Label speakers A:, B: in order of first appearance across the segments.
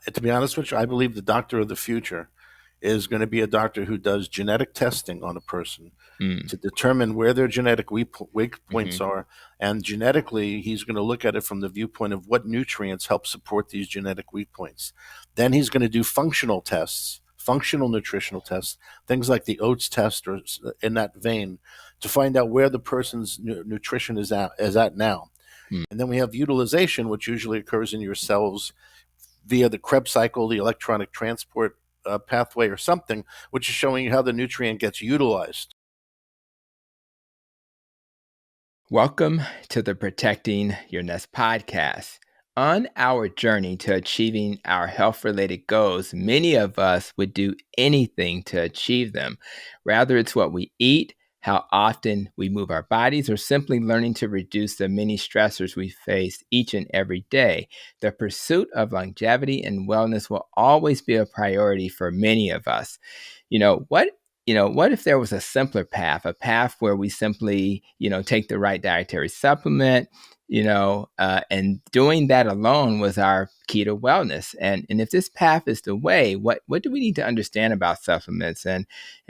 A: To be honest with you, I believe the doctor of the future is going to be a doctor who does genetic testing on a person
B: Mm.
A: to determine where their genetic weak points
B: Hmm.
A: are. And genetically, he's going to look at it from the viewpoint of what nutrients help support these genetic weak points. Then he's going to do functional tests, functional nutritional tests, things like the oats test or in that vein, to find out where the person's nutrition is at now.
B: Mm.
A: And then we have utilization, which usually occurs in your cells via the Krebs cycle, the electronic transport pathway, or something, which is showing you how the nutrient gets utilized.
B: Welcome to the Protecting Your Nest podcast. On our journey to achieving our health related goals, many of us would do anything to achieve them. Rather, it's what we eat, how often we move our bodies, or simply learning to reduce the many stressors we face each and every day. The pursuit of longevity and wellness will always be a priority for many of us. You know, what what if there was a simpler path, a path where we simply, take the right dietary supplement, and doing that alone was our key to wellness. And if this path is the way, what do we need to understand about supplements, and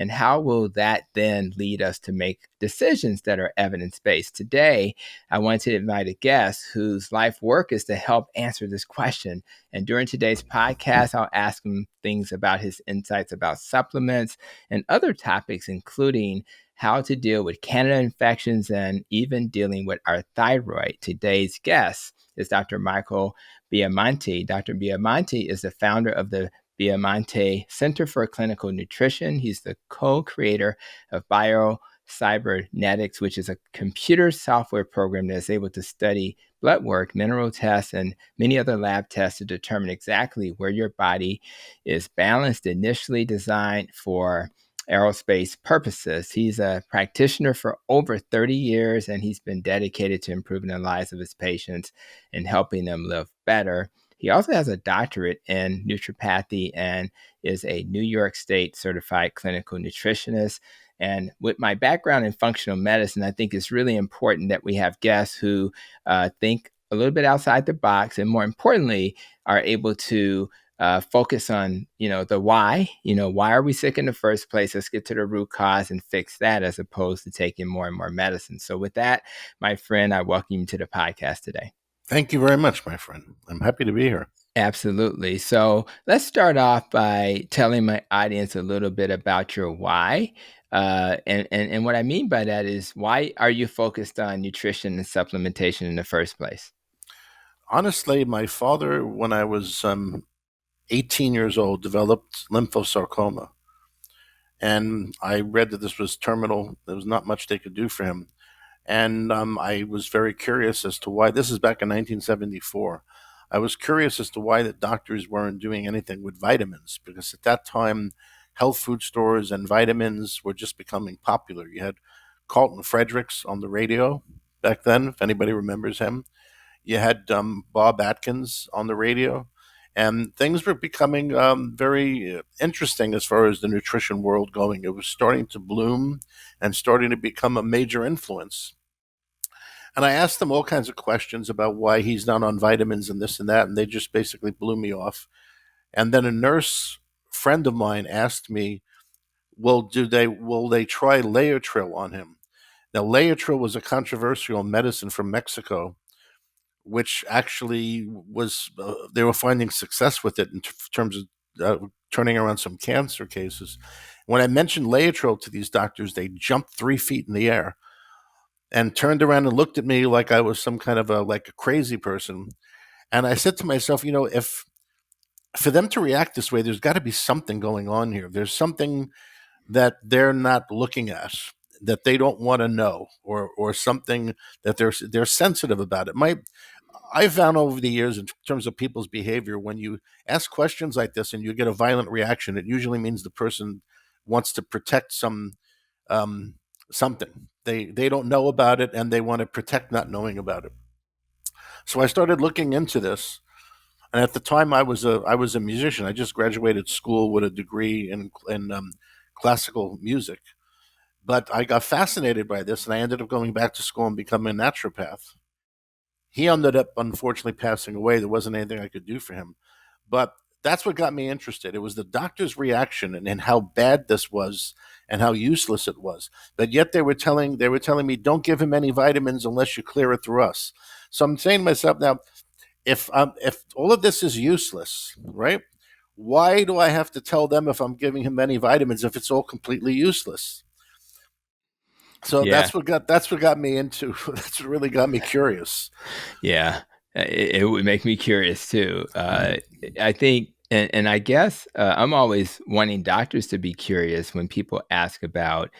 B: how will that then lead us to make decisions that are evidence-based? Today, I want to invite a guest whose life work is to help answer this question. And during today's podcast, I'll ask him things about his insights about supplements and other topics, including how to deal with Candida infections and even dealing with our thyroid. Today's guest is Dr. Micheal Biamonte. Dr. Biamonte is the founder of the Biamonte Center for Clinical Nutrition. He's the co-creator of BioCybernetics, which is a computer software program that is able to study blood work, mineral tests, and many other lab tests to determine exactly where your body is balanced, initially designed for aerospace purposes. He's a practitioner for over 30 years, and he's been dedicated to improving the lives of his patients and helping them live better. He also has a doctorate in nutripathy and is a New York State certified clinical nutritionist. And with my background in functional medicine, I think it's really important that we have guests who think a little bit outside the box, and more importantly, are able to focus on, the why. Why are we sick in the first place? Let's get to the root cause and fix that, as opposed to taking more and more medicine. So with that, my friend, I welcome you to the podcast today.
A: Thank you very much, my friend. I'm happy to be here.
B: Absolutely. So let's start off by telling my audience a little bit about your why. And what I mean by that is, why are you focused on nutrition and supplementation in the first place?
A: Honestly, my father, when I was 18 years old, developed lymphosarcoma. And I read that this was terminal. There was not much they could do for him. And I was very curious as to why. This is back in 1974. I was curious as to why the doctors weren't doing anything with vitamins, because at that time, health food stores and vitamins were just becoming popular. You had Carlton Fredericks on the radio back then, if anybody remembers him. You had Bob Atkins on the radio, and things were becoming very interesting as far as the nutrition world going. It was starting to bloom and starting to become a major influence. And I asked them all kinds of questions about why he's not on vitamins and this and that, and they just basically blew me off. And then a nurse friend of mine asked me, "Well, will they try Laetrile on him?" Now, Laetrile was a controversial medicine from Mexico, which actually was they were finding success with it in terms of turning around some cancer cases. When I mentioned Laetrile to these doctors, they jumped 3 feet in the air and turned around and looked at me like I was some kind of a crazy person. And I said to myself, if for them to react this way, there's got to be something going on here. There's something that they're not looking at, that they don't want to know, or something that they're sensitive about. I've found over the years, in terms of people's behavior, when you ask questions like this and you get a violent reaction, it usually means the person wants to protect um, something. They don't know about it, and they want to protect not knowing about it. So I started looking into this, and at the time I was a musician. I just graduated school with a degree in classical music, but I got fascinated by this, and I ended up going back to school and becoming a naturopath. He ended up unfortunately passing away. There wasn't anything I could do for him, but that's what got me interested. It was the doctor's reaction and how bad this was and how useless it was. But yet they were telling me, don't give him any vitamins unless you clear it through us. So I'm saying to myself now, if all of this is useless, right? Why do I have to tell them if I'm giving him any vitamins if it's all completely useless? So
B: Yeah.
A: that's what got me into. That's what really got me curious.
B: Yeah, it would make me curious too. I think, and I guess I'm always wanting doctors to be curious when people ask about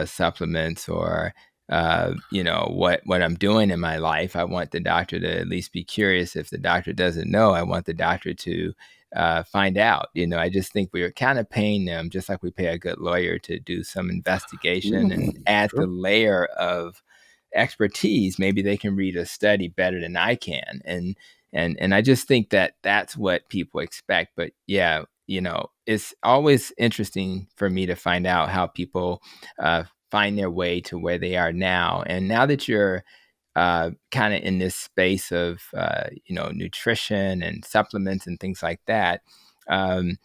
B: supplements or what I'm doing in my life. I want the doctor to at least be curious. If the doctor doesn't know, I want the doctor to find out. I just think we are kind of paying them just like we pay a good lawyer to do some investigation and add the
A: Sure.
B: layer of expertise. Maybe they can read a study better than I can, and I just think that that's what people expect. But yeah, it's always interesting for me to find out how people find their way to where they are now. And now that you're kind of in this space of nutrition and supplements and things like that, um,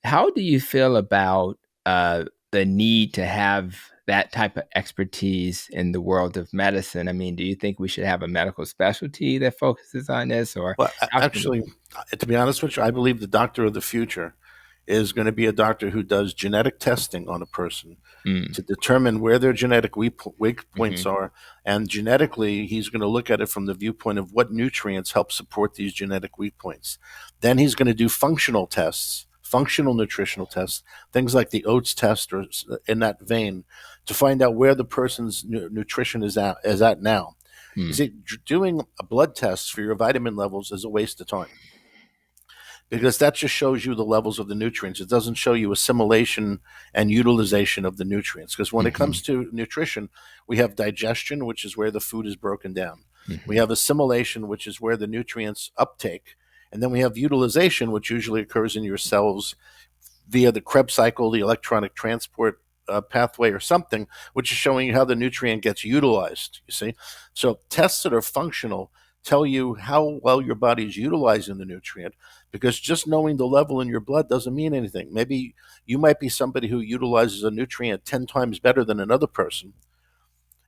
B: how do you feel about the need to have that type of expertise in the world of medicine? I mean, do you think we should have a medical specialty that focuses on this, or
A: Well,
B: how can
A: actually, to be honest with you, I believe the doctor of the future is going to be a doctor who does genetic testing on a person
B: mm,
A: to determine where their genetic weak points
B: hmm
A: are. And genetically, he's going to look at it from the viewpoint of what nutrients help support these genetic weak points. Then he's going to do functional tests, functional nutritional tests, things like the oats test or in that vein, to find out where the person's nutrition is at now. You
B: mm,
A: see, doing a blood test for your vitamin levels is a waste of time because that just shows you the levels of the nutrients. It doesn't show you assimilation and utilization of the nutrients. Because when it
B: hmm
A: comes to nutrition, we have digestion, which is where the food is broken down. We
B: hmm
A: have assimilation, which is where the nutrients uptake. And then we have utilization, which usually occurs in your cells via the Krebs cycle, the electronic transport pathway, or something, which is showing you how the nutrient gets utilized. You see, so tests that are functional tell you how well your body is utilizing the nutrient, because just knowing the level in your blood doesn't mean anything. Maybe you might be somebody who utilizes a nutrient 10 times better than another person,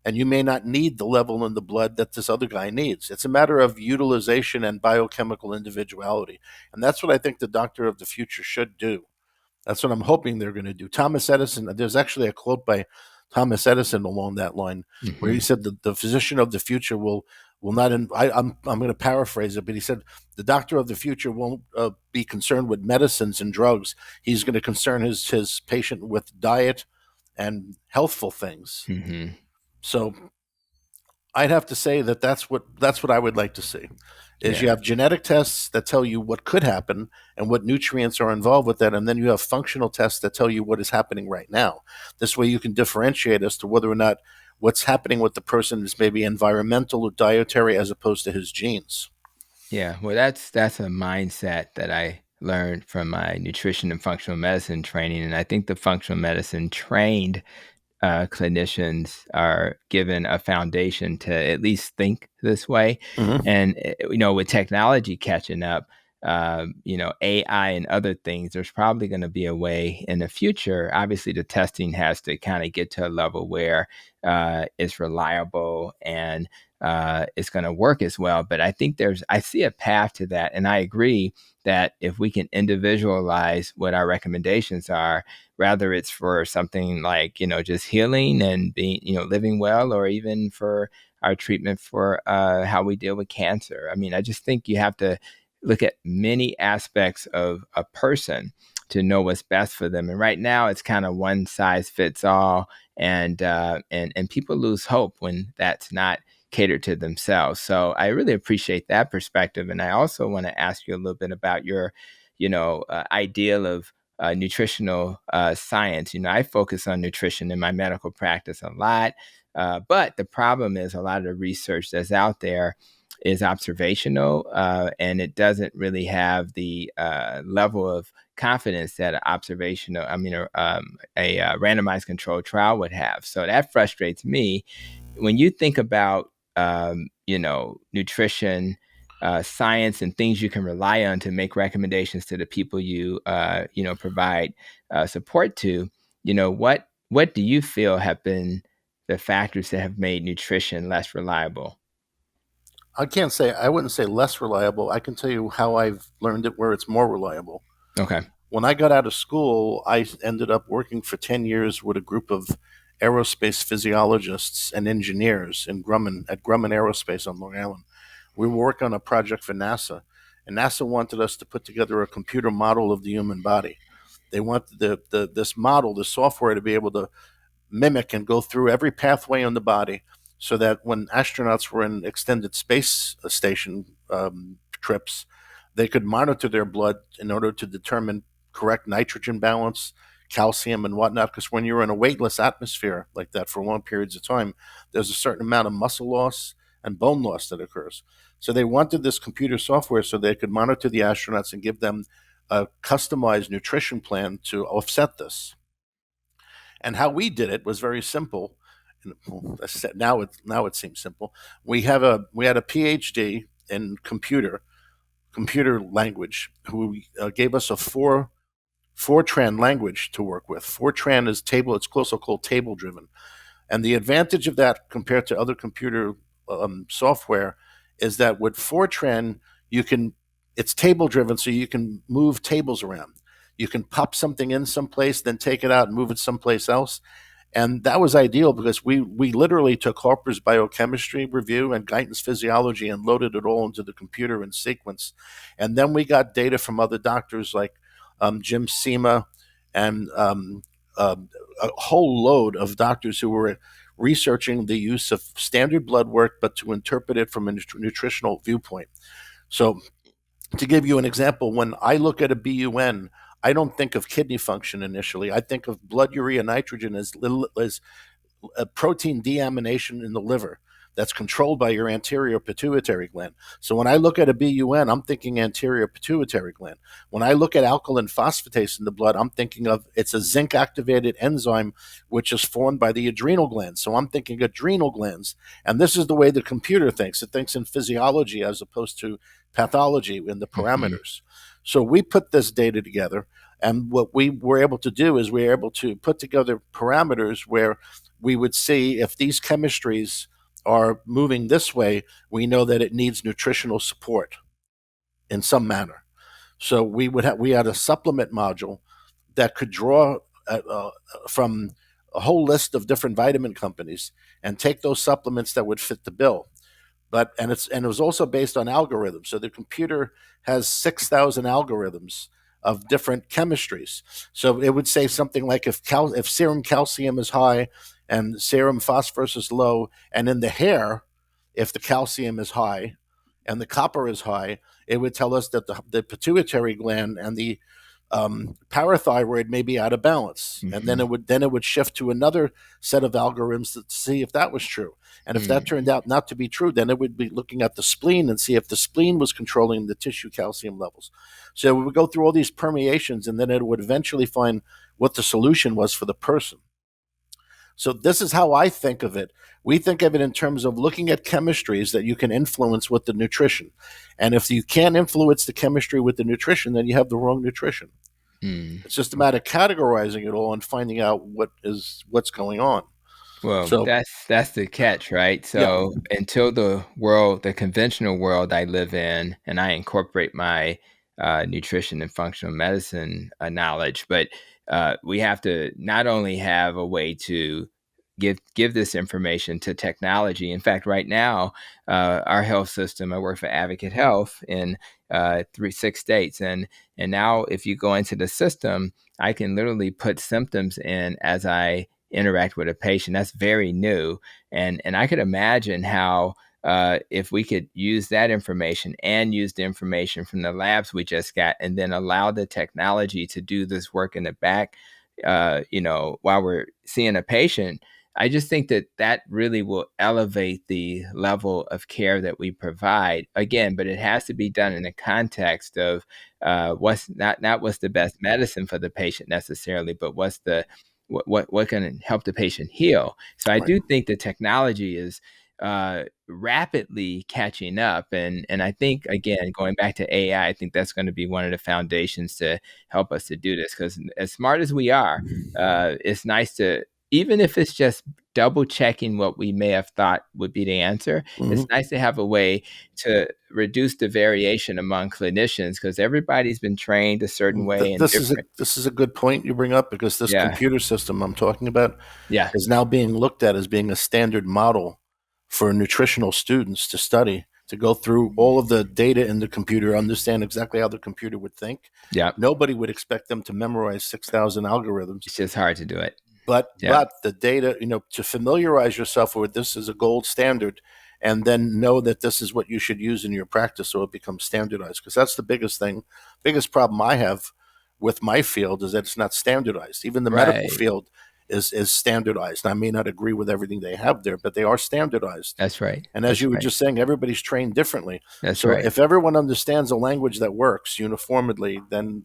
A: and you may not need the level in the blood that this other guy needs. It's a matter of utilization and biochemical individuality. And that's what I think the doctor of the future should do. That's what I'm hoping they're going to do. Thomas Edison, there's actually a quote by Thomas Edison along that line where he
B: hmm
A: said that the physician of the future will not. I'm going to paraphrase it, but he said the doctor of the future won't be concerned with medicines and drugs. He's going to concern his patient with diet and healthful things.
B: hmm
A: So I'd have to say that that's what I would like to see. Is you
B: Yeah.
A: have genetic tests that tell you what could happen and what nutrients are involved with that, and then you have functional tests that tell you what is happening right now. This way, you can differentiate as to whether or not what's happening with the person is maybe environmental or dietary as opposed to his genes.
B: Yeah, well, that's a mindset that I learned from my nutrition and functional medicine training, and I think the functional medicine trained clinicians are given a foundation to at least think this way.
A: Mm-hmm.
B: And with technology catching up, AI and other things, there's probably going to be a way in the future. Obviously, the testing has to kind of get to a level where it's reliable and it's going to work as well. But I think I see a path to that, and I agree that if we can individualize what our recommendations are, whether it's for something like just healing and being living well, or even for our treatment for how we deal with cancer. I mean, I just think you have to look at many aspects of a person to know what's best for them. And right now it's kind of one size fits all, and people lose hope when that's not catered to themselves. So I really appreciate that perspective. And I also want to ask you a little bit about your ideal of nutritional science. I focus on nutrition in my medical practice a lot, but the problem is a lot of the research that's out there is observational, and it doesn't really have the level of confidence that an observational, a randomized controlled trial would have. So that frustrates me. When you think about, nutrition, science and things you can rely on to make recommendations to the people you provide support to. What do you feel have been the factors that have made nutrition less reliable?
A: I wouldn't say less reliable. I can tell you how I've learned it where it's more reliable.
B: Okay.
A: When I got out of school, I ended up working for 10 years with a group of aerospace physiologists and engineers at Grumman Aerospace on Long Island. We were working on a project for NASA, and NASA wanted us to put together a computer model of the human body. They wanted this model, the software, to be able to mimic and go through every pathway in the body so that when astronauts were in extended space station trips, they could monitor their blood in order to determine correct nitrogen balance, calcium, and whatnot. Because when you're in a weightless atmosphere like that for long periods of time, there's a certain amount of muscle loss and bone loss that occurs. So they wanted this computer software so they could monitor the astronauts and give them a customized nutrition plan to offset this. And how we did it was very simple. Now it seems simple. We had a PhD in computer language who gave us a Fortran language to work with. Fortran is table. It's also called table driven. And the advantage of that compared to other computer software is that with Fortran, you can it's table driven, so you can move tables around. You can pop something in someplace, then take it out and move it someplace else. And that was ideal because we literally took Harper's biochemistry review and Guyton's physiology and loaded it all into the computer in sequence. And then we got data from other doctors like Jim Sema and a whole load of doctors who were researching the use of standard blood work, but to interpret it from a nutritional viewpoint. So, to give you an example, when I look at a BUN, I don't think of kidney function initially. I think of blood urea nitrogen as a protein deamination in the liver that's controlled by your anterior pituitary gland. So when I look at a BUN, I'm thinking anterior pituitary gland. When I look at alkaline phosphatase in the blood, I'm thinking of it's a zinc activated enzyme which is formed by the adrenal glands. So I'm thinking adrenal glands. And this is the way the computer thinks. It thinks in physiology as opposed to pathology in the
B: Mm-hmm.
A: parameters. So we put this data together, and what we were able to do is we were able to put together parameters where we would see if these chemistries are moving this way, we know that it needs nutritional support in some manner. So we had a supplement module that could draw from a whole list of different vitamin companies and take those supplements that would fit the bill. It was also based on algorithms. So the computer has 6,000 algorithms of different chemistries. So it would say something like if serum calcium is high and serum phosphorus is low, and in the hair, if the calcium is high and the copper is high, it would tell us that the pituitary gland and the parathyroid may be out of balance, and
B: Mm-hmm.
A: then it would shift to another set of algorithms to see if that was true. And if that turned out not to be true, then it would be looking at the spleen and see if the spleen was controlling the tissue calcium levels. So we would go through all these permeations, and then it would eventually find what the solution was for the person. So this is how I think of it. We think of it in terms of looking at chemistries that you can influence with the nutrition. And if you can't influence the chemistry with the nutrition, then you have the wrong nutrition.
B: Mm.
A: It's just a matter of categorizing it all and finding out what's going on.
B: Well,
A: So
B: that's the catch, right?
A: yeah,
B: So until the conventional world I live in, and I incorporate my nutrition and functional medicine knowledge, but we have to not only have a way to give this information to technology. In fact, right now, our health system, I work for Advocate Health in 6 states, and now if you go into the system, I can literally put symptoms in as I interact with a patient. That's very new, and I could imagine how if we could use that information and use the information from the labs we just got, and then allow the technology to do this work in the back, while we're seeing a patient. I just think that really will elevate the level of care that we provide. Again, but it has to be done in the context of what's not what's the best medicine for the patient necessarily, but what can help the patient heal. So I
A: right.
B: do think the technology is rapidly catching up. And I think, again, going back to AI, I think that's going to be one of the foundations to help us to do this. Because as smart as we are, it's nice to, even if it's just double checking what we may have thought would be the answer, it's
A: Mhm.
B: nice to have a way to reduce the variation among clinicians, because everybody's been trained a certain way and different.
A: This is a good point you bring up, because this
B: Yeah.
A: computer system I'm talking about
B: Yeah.
A: is now being looked at as being a standard model for nutritional students to study, to go through all of the data in the computer, understand exactly how the computer would think.
B: Yeah.
A: Nobody would expect them to memorize 6,000 algorithms,
B: It's just hard to do it.
A: but
B: Yeah.
A: the data, to familiarize yourself with this as a gold standard, and then know that this is what you should use in your practice, so it becomes standardized. Because that's the biggest thing, biggest problem I have with my field, is that it's not standardized. Even the medical
B: Right.
A: field is standardized. I may not agree with everything they have there, but they are standardized.
B: That's right.
A: And as
B: That's
A: you were
B: right.
A: just saying, everybody's trained differently.
B: That's
A: So
B: right.
A: if everyone understands a language that works uniformly, then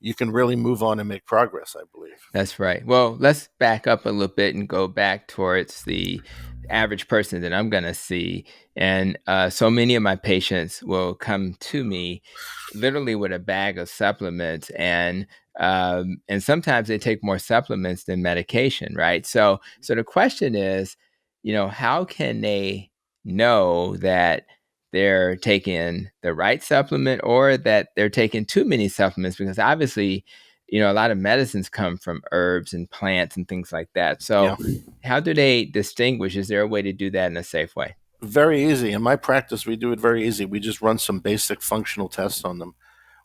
A: you can really move on and make progress, I believe.
B: That's right. Well, let's back up a little bit and go back towards the average person that I'm going to see. And so many of my patients will come to me literally with a bag of supplements, and sometimes they take more supplements than medication, right? So the question is, how can they know that they're taking the right supplement or that they're taking too many supplements? Because obviously, a lot of medicines come from herbs and plants and things like that. So
A: Yeah.
B: how do they distinguish? Is there a way to do that in a safe way?
A: Very easy. In my practice, we do it very easy. We just run some basic functional tests on them.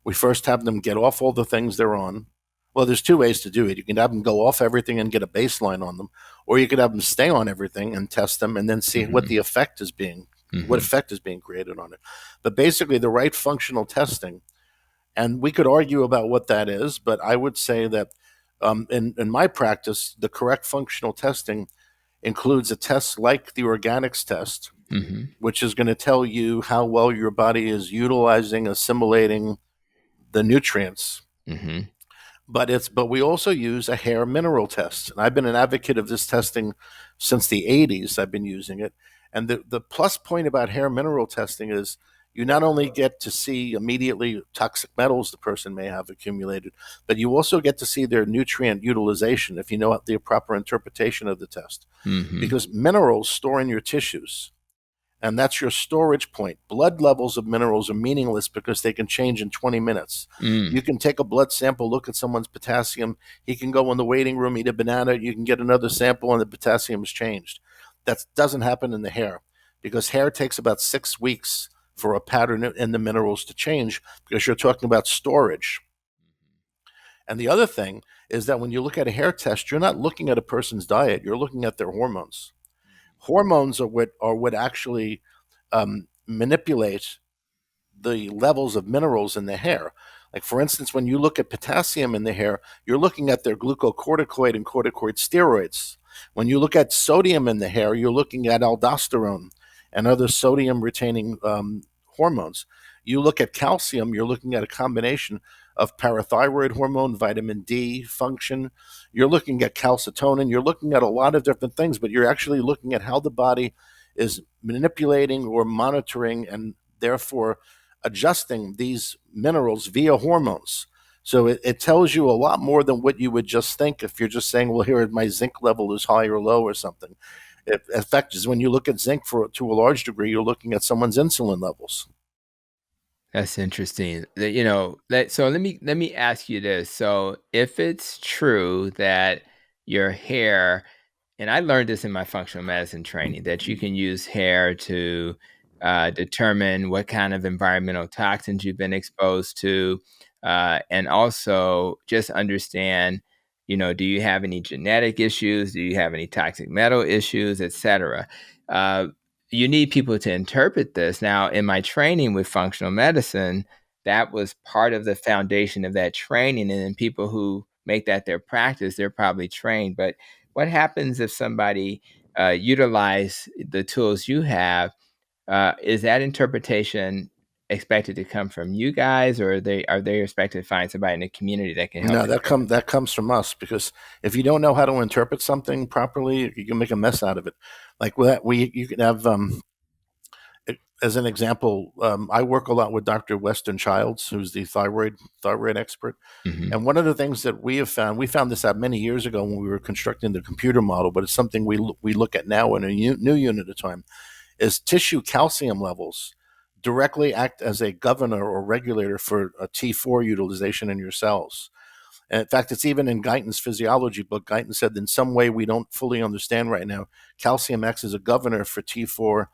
A: We first have them get off all the things they're on. Well, there's two ways to do it. You can have them go off everything and get a baseline on them, or you could have them stay on everything and test them, and then see what
B: Hmm.
A: the effect is being, what
B: Hmm.
A: effect is being created on it. But basically, the right functional testing, and we could argue about what that is, but I would say that in my practice, the correct functional testing includes a test like the organics test,
B: Hmm.
A: which is going to tell you how well your body is utilizing, assimilating the nutrients.
B: Hmm.
A: But we also use a hair mineral test, and I've been an advocate of this testing since the 80s. I've been using it, and the plus point about hair mineral testing is you not only get to see immediately toxic metals the person may have accumulated, but you also get to see their nutrient utilization if you know the proper interpretation of the test,
B: Hmm.
A: because minerals store in your tissues, and that's your storage point. Blood levels of minerals are meaningless because they can change in 20 minutes.
B: Mm.
A: You can take a blood sample, look at someone's potassium. He can go in the waiting room, eat a banana. You can get another sample, and the potassium is changed. That doesn't happen in the hair, because hair takes about 6 weeks for a pattern in the minerals to change, because you're talking about storage. And the other thing is that when you look at a hair test, you're not looking at a person's diet, you're looking at their hormones. Hormones are what actually manipulate the levels of minerals in the hair. Like, for instance, when you look at potassium in the hair, you're looking at their glucocorticoid and corticoid steroids. When you look at sodium in the hair, you're looking at aldosterone and other sodium retaining hormones. You look at calcium, you're looking at a combination of parathyroid hormone, vitamin D function. You're looking at calcitonin. You're looking at a lot of different things, but you're actually looking at how the body is manipulating or monitoring, and therefore adjusting these minerals via hormones. So it tells you a lot more than what you would just think if you're just saying, well, here my zinc level is high or low or something. It affects, when you look at zinc to a large degree, you're looking at someone's insulin levels.
B: That's interesting. So let me ask you this. So if it's true that your hair, and I learned this in my functional medicine training, that you can use hair to determine what kind of environmental toxins you've been exposed to, and also just understand, do you have any genetic issues? Do you have any toxic metal issues, etc.? Uh, you need people to interpret this. Now, in my training with functional medicine, that was part of the foundation of that training. And then people who make that their practice, they're probably trained. But what happens if somebody utilize the tools you have? Is that interpretation expected to come from you guys, or are they expected to find somebody in the community that can help
A: No,
B: determine
A: that comes from us, because if you don't know how to interpret something properly, you can make a mess out of it. Like we you can have as an example, I work a lot with Dr. Weston Childs, who's the thyroid expert.
B: that? Mm-hmm.
A: And one of the things that we found this out many years ago when we were constructing the computer model, but it's something we look at now in a new unit of time, is tissue calcium levels directly act as a governor or regulator for a T4 utilization in your cells. And in fact, it's even in Guyton's physiology book. Guyton said, in some way we don't fully understand right now, calcium acts as a governor for T4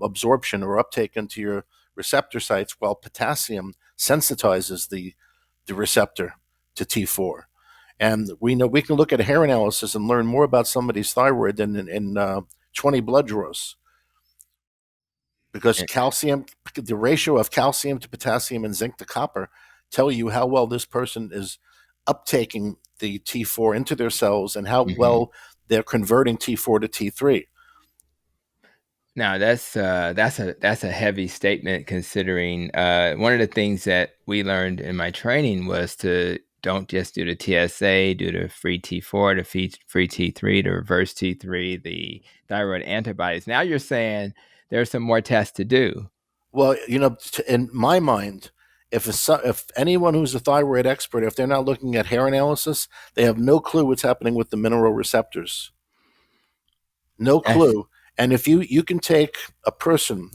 A: absorption or uptake into your receptor sites, while potassium sensitizes the receptor to T4. And we know we can look at a hair analysis and learn more about somebody's thyroid than in 20 blood draws, because calcium, the ratio of calcium to potassium and zinc to copper, tell you how well this person is uptaking the T4 into their cells and how
B: Mm-hmm.
A: well they're converting T4 to T3.
B: Now that's a heavy statement, considering one of the things that we learned in my training was to don't just do the TSA, do the free T4, the free T3, the reverse T3, the thyroid antibodies. Now you're saying there's some more tests to do.
A: Well, in my mind, if anyone who's a thyroid expert, if they're not looking at hair analysis, they have no clue what's happening with the mineral receptors. No
B: That's,
A: clue. And if you can take a person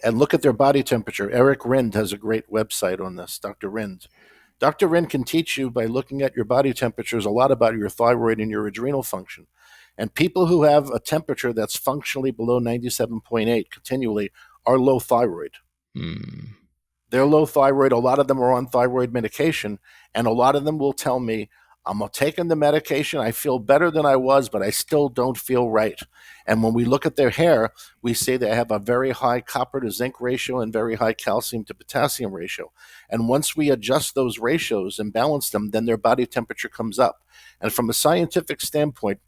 A: and look at their body temperature. Eric Rind has a great website on this, Dr. Rind. Dr. Rind can teach you by looking at your body temperatures a lot about your thyroid and your adrenal function. And people who have a temperature that's functionally below 97.8 continually are low thyroid. They're low thyroid. A lot of them are on thyroid medication, and a lot of them will tell me, I'm taking the medication, I feel better than I was, but I still don't feel right. And when we look at their hair, we say they have a very high copper to zinc ratio and very high calcium to potassium ratio. And once we adjust those ratios and balance them, then their body temperature comes up. And from a scientific standpoint,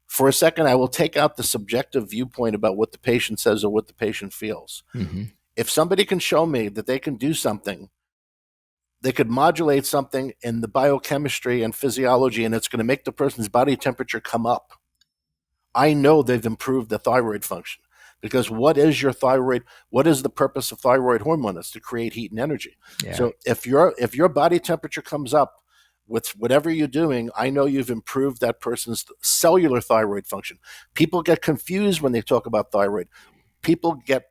A: for a second, I will take out the subjective viewpoint about what the patient says or what the patient feels.
B: Mm-hmm.
A: If somebody can show me that they can do something, they could modulate something in the biochemistry and physiology, and it's going to make the person's body temperature come up, I know they've improved the thyroid function. Because what is your thyroid? What is the purpose of thyroid hormone? It's to create heat and energy.
B: Yeah.
A: So if your body temperature comes up with whatever you're doing, I know you've improved that person's cellular thyroid function. People get confused when they talk about thyroid. People get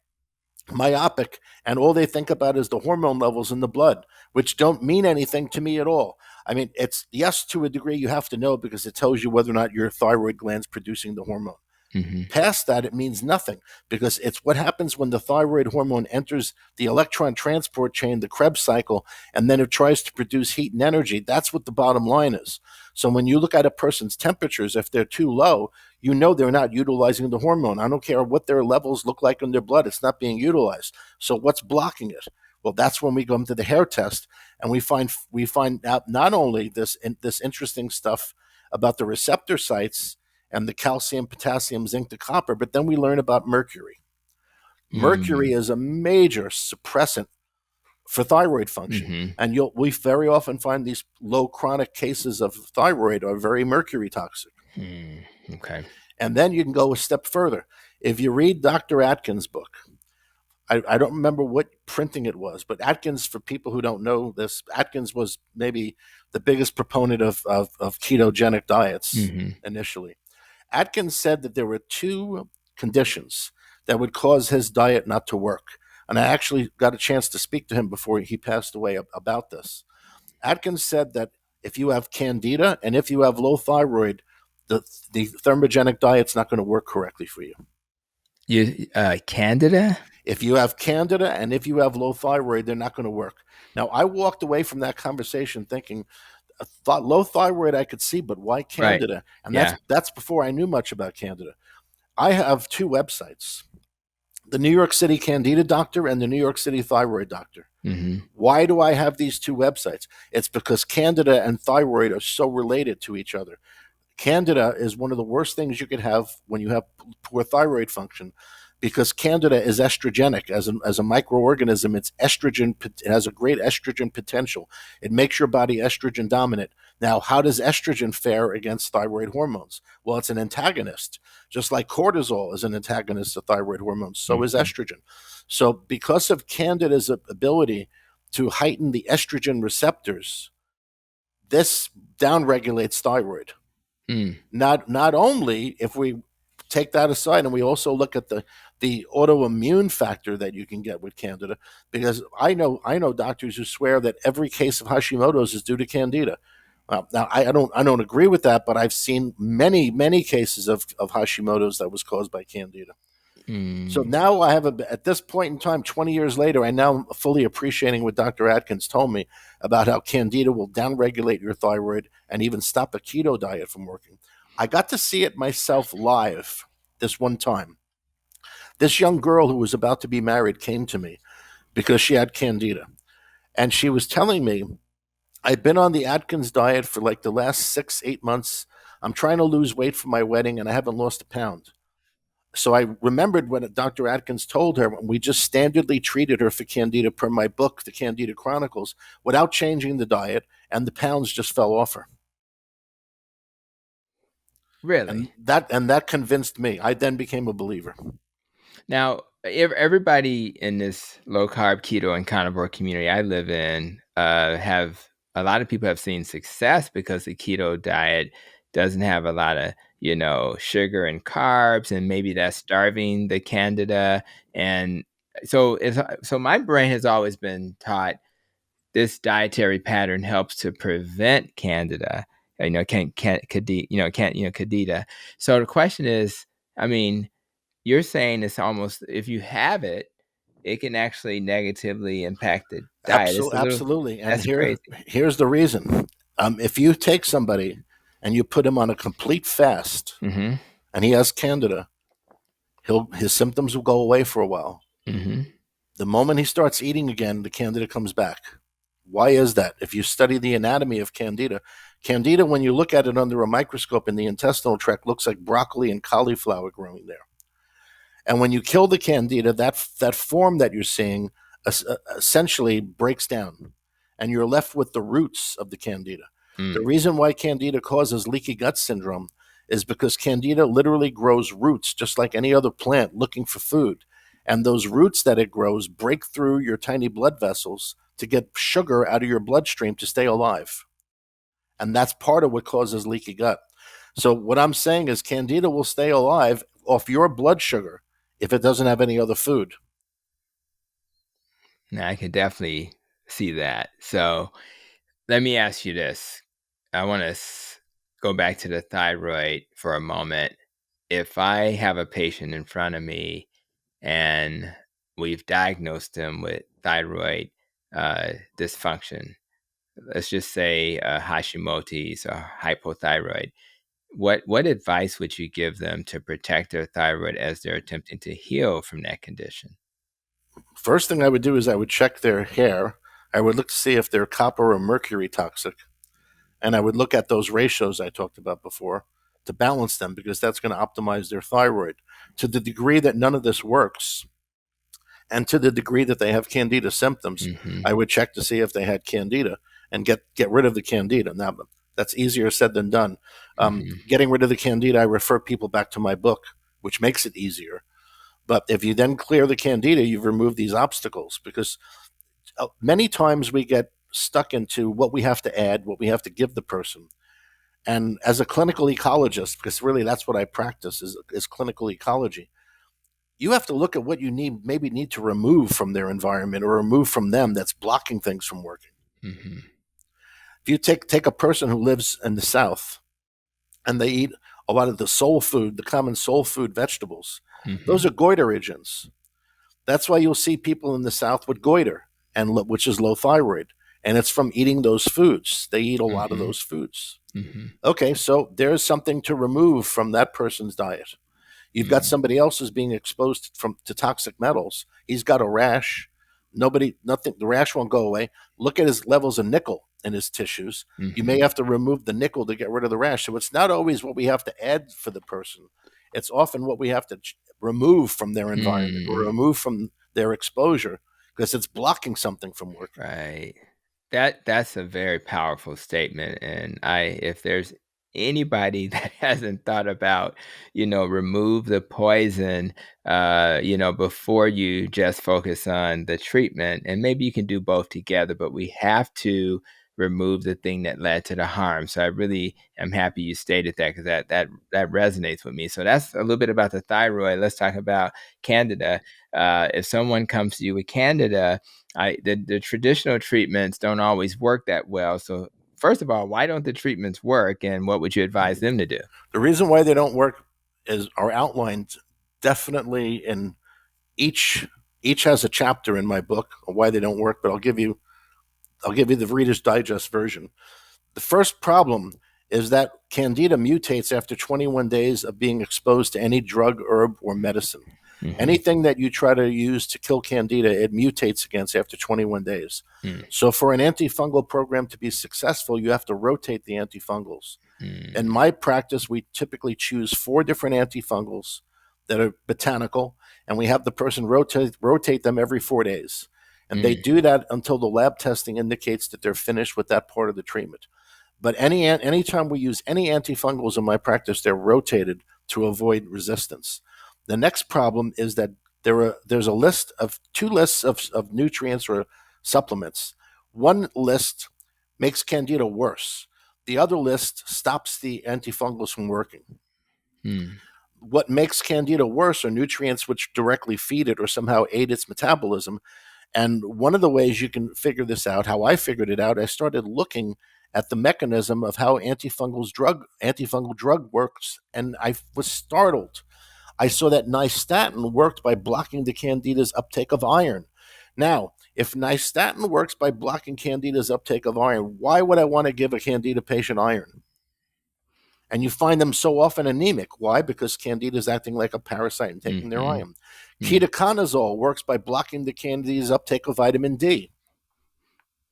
A: myopic, and all they think about is the hormone levels in the blood, which don't mean anything to me at all. I mean, it's, yes, to a degree you have to know, because it tells you whether or not your thyroid gland's producing the hormone.
B: Mm-hmm.
A: Past that, it means nothing, because it's what happens when the thyroid hormone enters the electron transport chain, the Krebs cycle, and then it tries to produce heat and energy. That's what the bottom line is. So when you look at a person's temperatures, if they're too low, you know they're not utilizing the hormone. I don't care what their levels look like in their blood, it's not being utilized. So what's blocking it? Well, that's when we go into the hair test, and we find out not only this interesting stuff about the receptor sites and the calcium, potassium, zinc to copper, but then we learn about mercury. Mercury is a major suppressant for thyroid function.
B: Mm-hmm.
A: And we very often find these low chronic cases of thyroid are very mercury toxic.
B: Okay.
A: And then you can go a step further. If you read Dr. Atkins' book, I don't remember what printing it was, but Atkins, for people who don't know this, Atkins was maybe the biggest proponent of ketogenic diets initially. Atkins said that there were two conditions that would cause his diet not to work. And I actually got a chance to speak to him before he passed away about this. Atkins said that if you have candida and if you have low thyroid, the thermogenic diet's not going to work correctly for you.
B: Candida?
A: If you have candida and if you have low thyroid, they're not going to work. Now, I walked away from that conversation thinking, low thyroid I could see, but why candida? Right. And that's before I knew much about candida. I have two websites, the New York City Candida Doctor and the New York City Thyroid Doctor. Why do I have these two websites? It's because candida and thyroid are so related to each other. Candida is one of the worst things you could have when you have poor thyroid function. because Candida is estrogenic as a microorganism. It's estrogen. It has a great estrogen potential. It makes your body estrogen dominant. Now, how does estrogen fare against thyroid hormones? Well, it's an antagonist, just like cortisol is an antagonist of thyroid hormones. So is
B: Mhm.
A: estrogen. So, because of Candida's ability to heighten the estrogen receptors, this downregulates thyroid.
B: Mm.
A: Not only if we take that aside and we also look at the autoimmune factor that you can get with Candida, because I know doctors who swear that every case of Hashimoto's is due to Candida. Now I don't agree with that, but I've seen many cases of Hashimoto's that was caused by Candida. So
B: Mm.
A: now I have at this point in time, 20 years later, I now am fully appreciating what Dr. Atkins told me about how Candida will downregulate your thyroid and even stop a keto diet from working. I got to see it myself live this one time. This young girl who was about to be married came to me because she had Candida. And she was telling me, I've been on the Atkins diet for like the last 6, 8 months. I'm trying to lose weight for my wedding and I haven't lost a pound. So I remembered what Dr. Atkins told her when we just standardly treated her for Candida per my book, The Candida Chronicles, without changing the diet, and the pounds just fell off her. And
B: Really?
A: that convinced me. I then became a believer.
B: Now, everybody in this low carb, keto, and carnivore community I live in, have a lot of people have seen success because the keto diet doesn't have a lot of, sugar and carbs, and maybe that's starving the candida. And so my brain has always been taught this dietary pattern helps to prevent candida. Candida. So the question is, I mean, you're saying it's almost if you have it, it can actually negatively impact the diet. It's a little
A: Absolutely. And
B: that's crazy.
A: here's the reason. If you take somebody and you put him on a complete fast
B: Mhm.
A: and he has Candida, his symptoms will go away for a while.
B: Mhm.
A: The moment he starts eating again, the Candida comes back. Why is that? If you study the anatomy of Candida, Candida, when you look at it under a microscope in the intestinal tract, looks like broccoli and cauliflower growing there. And when you kill the Candida, that form that you're seeing essentially breaks down, and you're left with the roots of the Candida. The
B: Mm.
A: reason why Candida causes leaky gut syndrome is because Candida literally grows roots, just like any other plant, looking for food. And those roots that it grows break through your tiny blood vessels to get sugar out of your bloodstream to stay alive. And that's part of what causes leaky gut. So what I'm saying is Candida will stay alive off your blood sugar if it doesn't have any other food.
B: Now I can definitely see that. So let me ask you this. I want to go back to the thyroid for a moment. If I have a patient in front of me and we've diagnosed them with thyroid dysfunction, let's just say Hashimoto's or hypothyroid, what advice would you give them to protect their thyroid as they're attempting to heal from that condition?
A: First thing I would do is I would check their hair. I would look to see if they're copper or mercury toxic. And I would look at those ratios I talked about before to balance them because that's going to optimize their thyroid. To the degree that none of this works, and to the degree that they have Candida symptoms,
B: Mm-hmm.
A: I would check to see if they had Candida and get rid of the Candida. Now, that's easier said than done.
B: Mm-hmm.
A: Getting rid of the Candida, I refer people back to my book, which makes it easier. But if you then clear the Candida, you've removed these obstacles because many times we get stuck into what we have to add, what we have to give the person. And as a clinical ecologist, because really that's what I practice is clinical ecology, you have to look at what you maybe need to remove from their environment or remove from them that's blocking things from working.
B: Mm-hmm.
A: If you take a person who lives in the South and they eat a lot of the soul food, the common soul food vegetables, those
B: Mm-hmm.
A: are goiter agents. That's why you'll see people in the South with goiter, and which is low thyroid, and it's from eating those foods. They eat a lot of
B: Mm-hmm.
A: those foods.
B: Mm-hmm.
A: Okay, so there's something to remove from that person's diet. You've got
B: Mm-hmm.
A: somebody else who's being exposed to toxic metals. He's got a rash. Nothing. The rash won't go away. Look at his levels of nickel in his tissues. You may
B: Mm-hmm.
A: have to remove the nickel to get rid of the rash. So it's not always what we have to add for the person. It's often what we have to remove from their environment or remove from their exposure because it's blocking something from working.
B: Right. That's a very powerful statement, and if there's anybody that hasn't thought about, remove the poison, before you just focus on the treatment, and maybe you can do both together, but we have to remove the thing that led to the harm. So I really am happy you stated that, because that resonates with me. So that's a little bit about the thyroid. Let's talk about Candida. If someone comes to you with Candida, the traditional treatments don't always work that well. So first of all, why don't the treatments work, and what would you advise them to do?
A: The reason why they don't work are outlined definitely in each has a chapter in my book on why they don't work, but I'll give you the Reader's Digest version. The first problem is that Candida mutates after 21 days of being exposed to any drug, herb, or medicine. Anything that you try to use to kill Candida, it mutates against after 21 days. So for an antifungal program to be successful, you have to rotate the antifungals. In my practice, we typically choose 4 different antifungals that are botanical, and we have the person rotate them every 4 days. And they do that until the lab testing indicates that they're finished with that part of the treatment. But anytime we use any antifungals in my practice, they're rotated to avoid resistance. The next problem is that there's a list of 2 lists of nutrients or supplements. One list makes Candida worse. The other list stops the antifungals from working. What makes Candida worse are nutrients which directly feed it or somehow aid its metabolism. And one of the ways you can figure this out, how I figured it out, I started looking at the mechanism of how antifungal drug works, and I was startled. I saw that nystatin worked by blocking the Candida's uptake of iron. Now, if nystatin works by blocking Candida's uptake of iron, why would I want to give a Candida patient iron? And you find them so often anemic. Why? Because Candida is acting like a parasite and taking their iron. Ketoconazole works by blocking the Candida's uptake of vitamin D.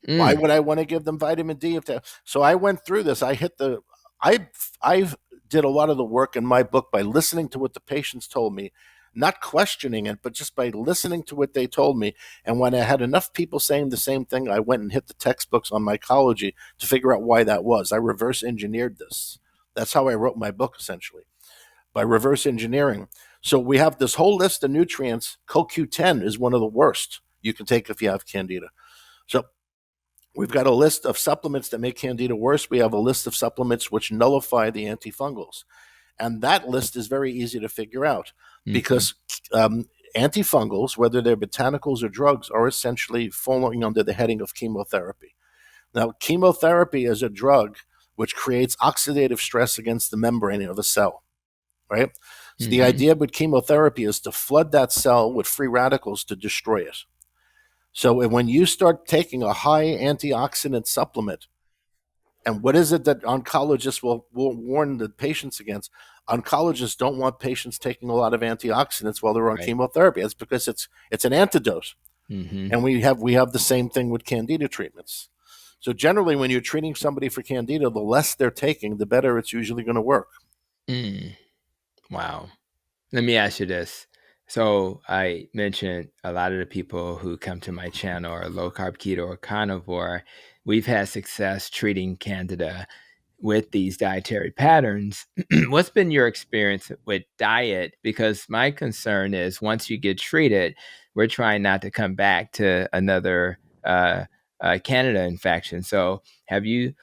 A: Why would I want to give them vitamin D? So I went through this. I did a lot of the work in my book by listening to what the patients told me, not questioning it, but just by listening to what they told me. And when I had enough people saying the same thing, I went and hit the textbooks on mycology to figure out why that was. I reverse engineered this. That's how I wrote my book, essentially, by reverse engineering. So we have this whole list of nutrients. CoQ10 is one of the worst you can take if you have Candida. So we've got a list of supplements that make Candida worse. We have a list of supplements which nullify the antifungals. And that list is very easy to figure out because antifungals, whether they're botanicals or drugs, are essentially falling under the heading of chemotherapy. Now, chemotherapy is a drug which creates oxidative stress against the membrane of a cell, right? So the idea with chemotherapy is to flood that cell with free radicals to destroy it. So when you start taking a high antioxidant supplement, and what is it that oncologists will warn the patients against? Oncologists don't want patients taking a lot of antioxidants while they're on chemotherapy. It's because it's an antidote. And we have the same thing with Candida treatments. So generally, when you're treating somebody for Candida, the less they're taking, the better it's usually going to work.
B: Wow. Let me ask you this. So I mentioned a lot of the people who come to my channel are low carb, keto, or carnivore. We've had success treating Candida with these dietary patterns. What's been your experience with diet? Because my concern is once you get treated, we're trying not to come back to another Candida infection. So have you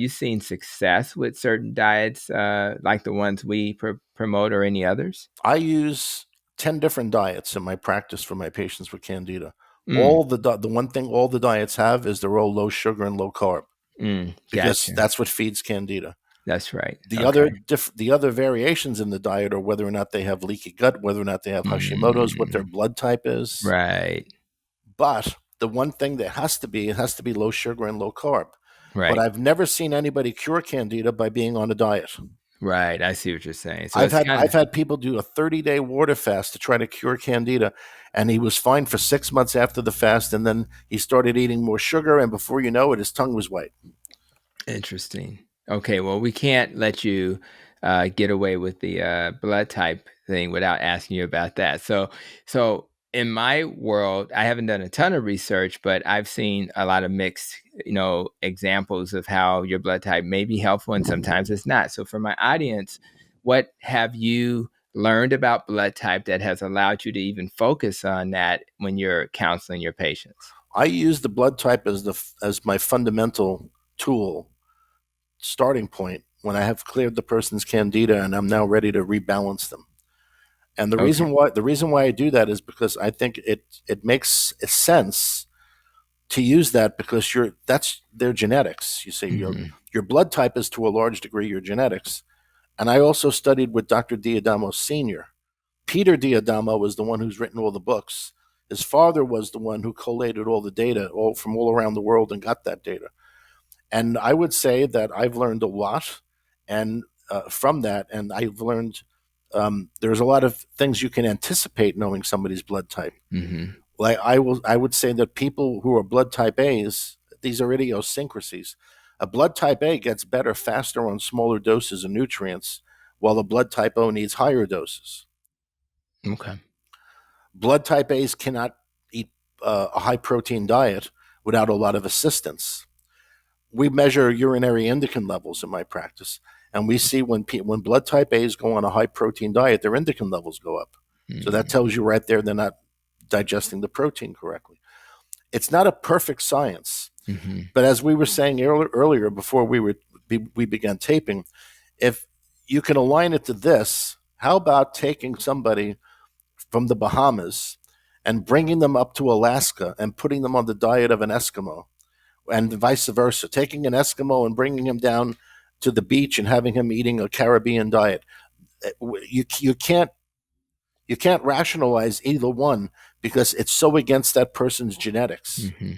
B: seen success with certain diets like the ones we promote, or any others?
A: I use 10 different diets in my practice for my patients with Candida. All the one thing all the diets have is they're all low sugar and low carb because
B: Gotcha.
A: that's what feeds Candida.
B: That's right.
A: The other variations in the diet are whether or not they have leaky gut, whether or not they have Hashimoto's, what their blood type is.
B: Right.
A: But the one thing that it has to be low sugar and low carb.
B: Right.
A: But I've never seen anybody cure Candida by being on a diet.
B: Right. I see what you're saying. So
A: I've had people do a 30-day water fast to try to cure Candida, and he was fine for 6 months after the fast, and then he started eating more sugar, and before you know it, his tongue was white.
B: Interesting. Okay, well, we can't let you get away with the blood type thing without asking you about that. So in my world, I haven't done a ton of research, but I've seen a lot of mixed, examples of how your blood type may be helpful and sometimes it's not. So for my audience, what have you learned about blood type that has allowed you to even focus on that when you're counseling your patients?
A: I use the blood type as my fundamental tool starting point when I have cleared the person's candida and I'm now ready to rebalance them. And
B: Okay.
A: the reason why I do that is because I think it makes sense to use that, because that's their genetics. You say
B: Mm-hmm.
A: your blood type is to a large degree your genetics. And I also studied with Dr. Diadamo Sr. Peter Diadamo was the one who's written all the books. His father was the one who collated all the data all from all around the world and got that data. And I would say that I've learned a lot, and from that, and I've learned there's a lot of things you can anticipate knowing somebody's blood type.
B: Mm-hmm.
A: Like I would say that people who are blood type A's, these are idiosyncrasies. A blood type A gets better faster on smaller doses of nutrients, while a blood type O needs higher doses.
B: Okay.
A: Blood type A's cannot eat a high protein diet without a lot of assistance. We measure urinary endocrine levels in my practice, and we see when blood type A's go on a high protein diet, their endocrine levels go up. So that tells you right there they're not digesting the protein correctly. It's not a perfect science,
B: Mm-hmm.
A: but as we were saying earlier before we began taping, if you can align it to this, how about taking somebody from the Bahamas and bringing them up to Alaska and putting them on the diet of an Eskimo, and vice versa, taking an Eskimo and bringing him down to the beach and having him eating a Caribbean diet? You can't rationalize either one because it's so against that person's genetics.
B: Mm-hmm.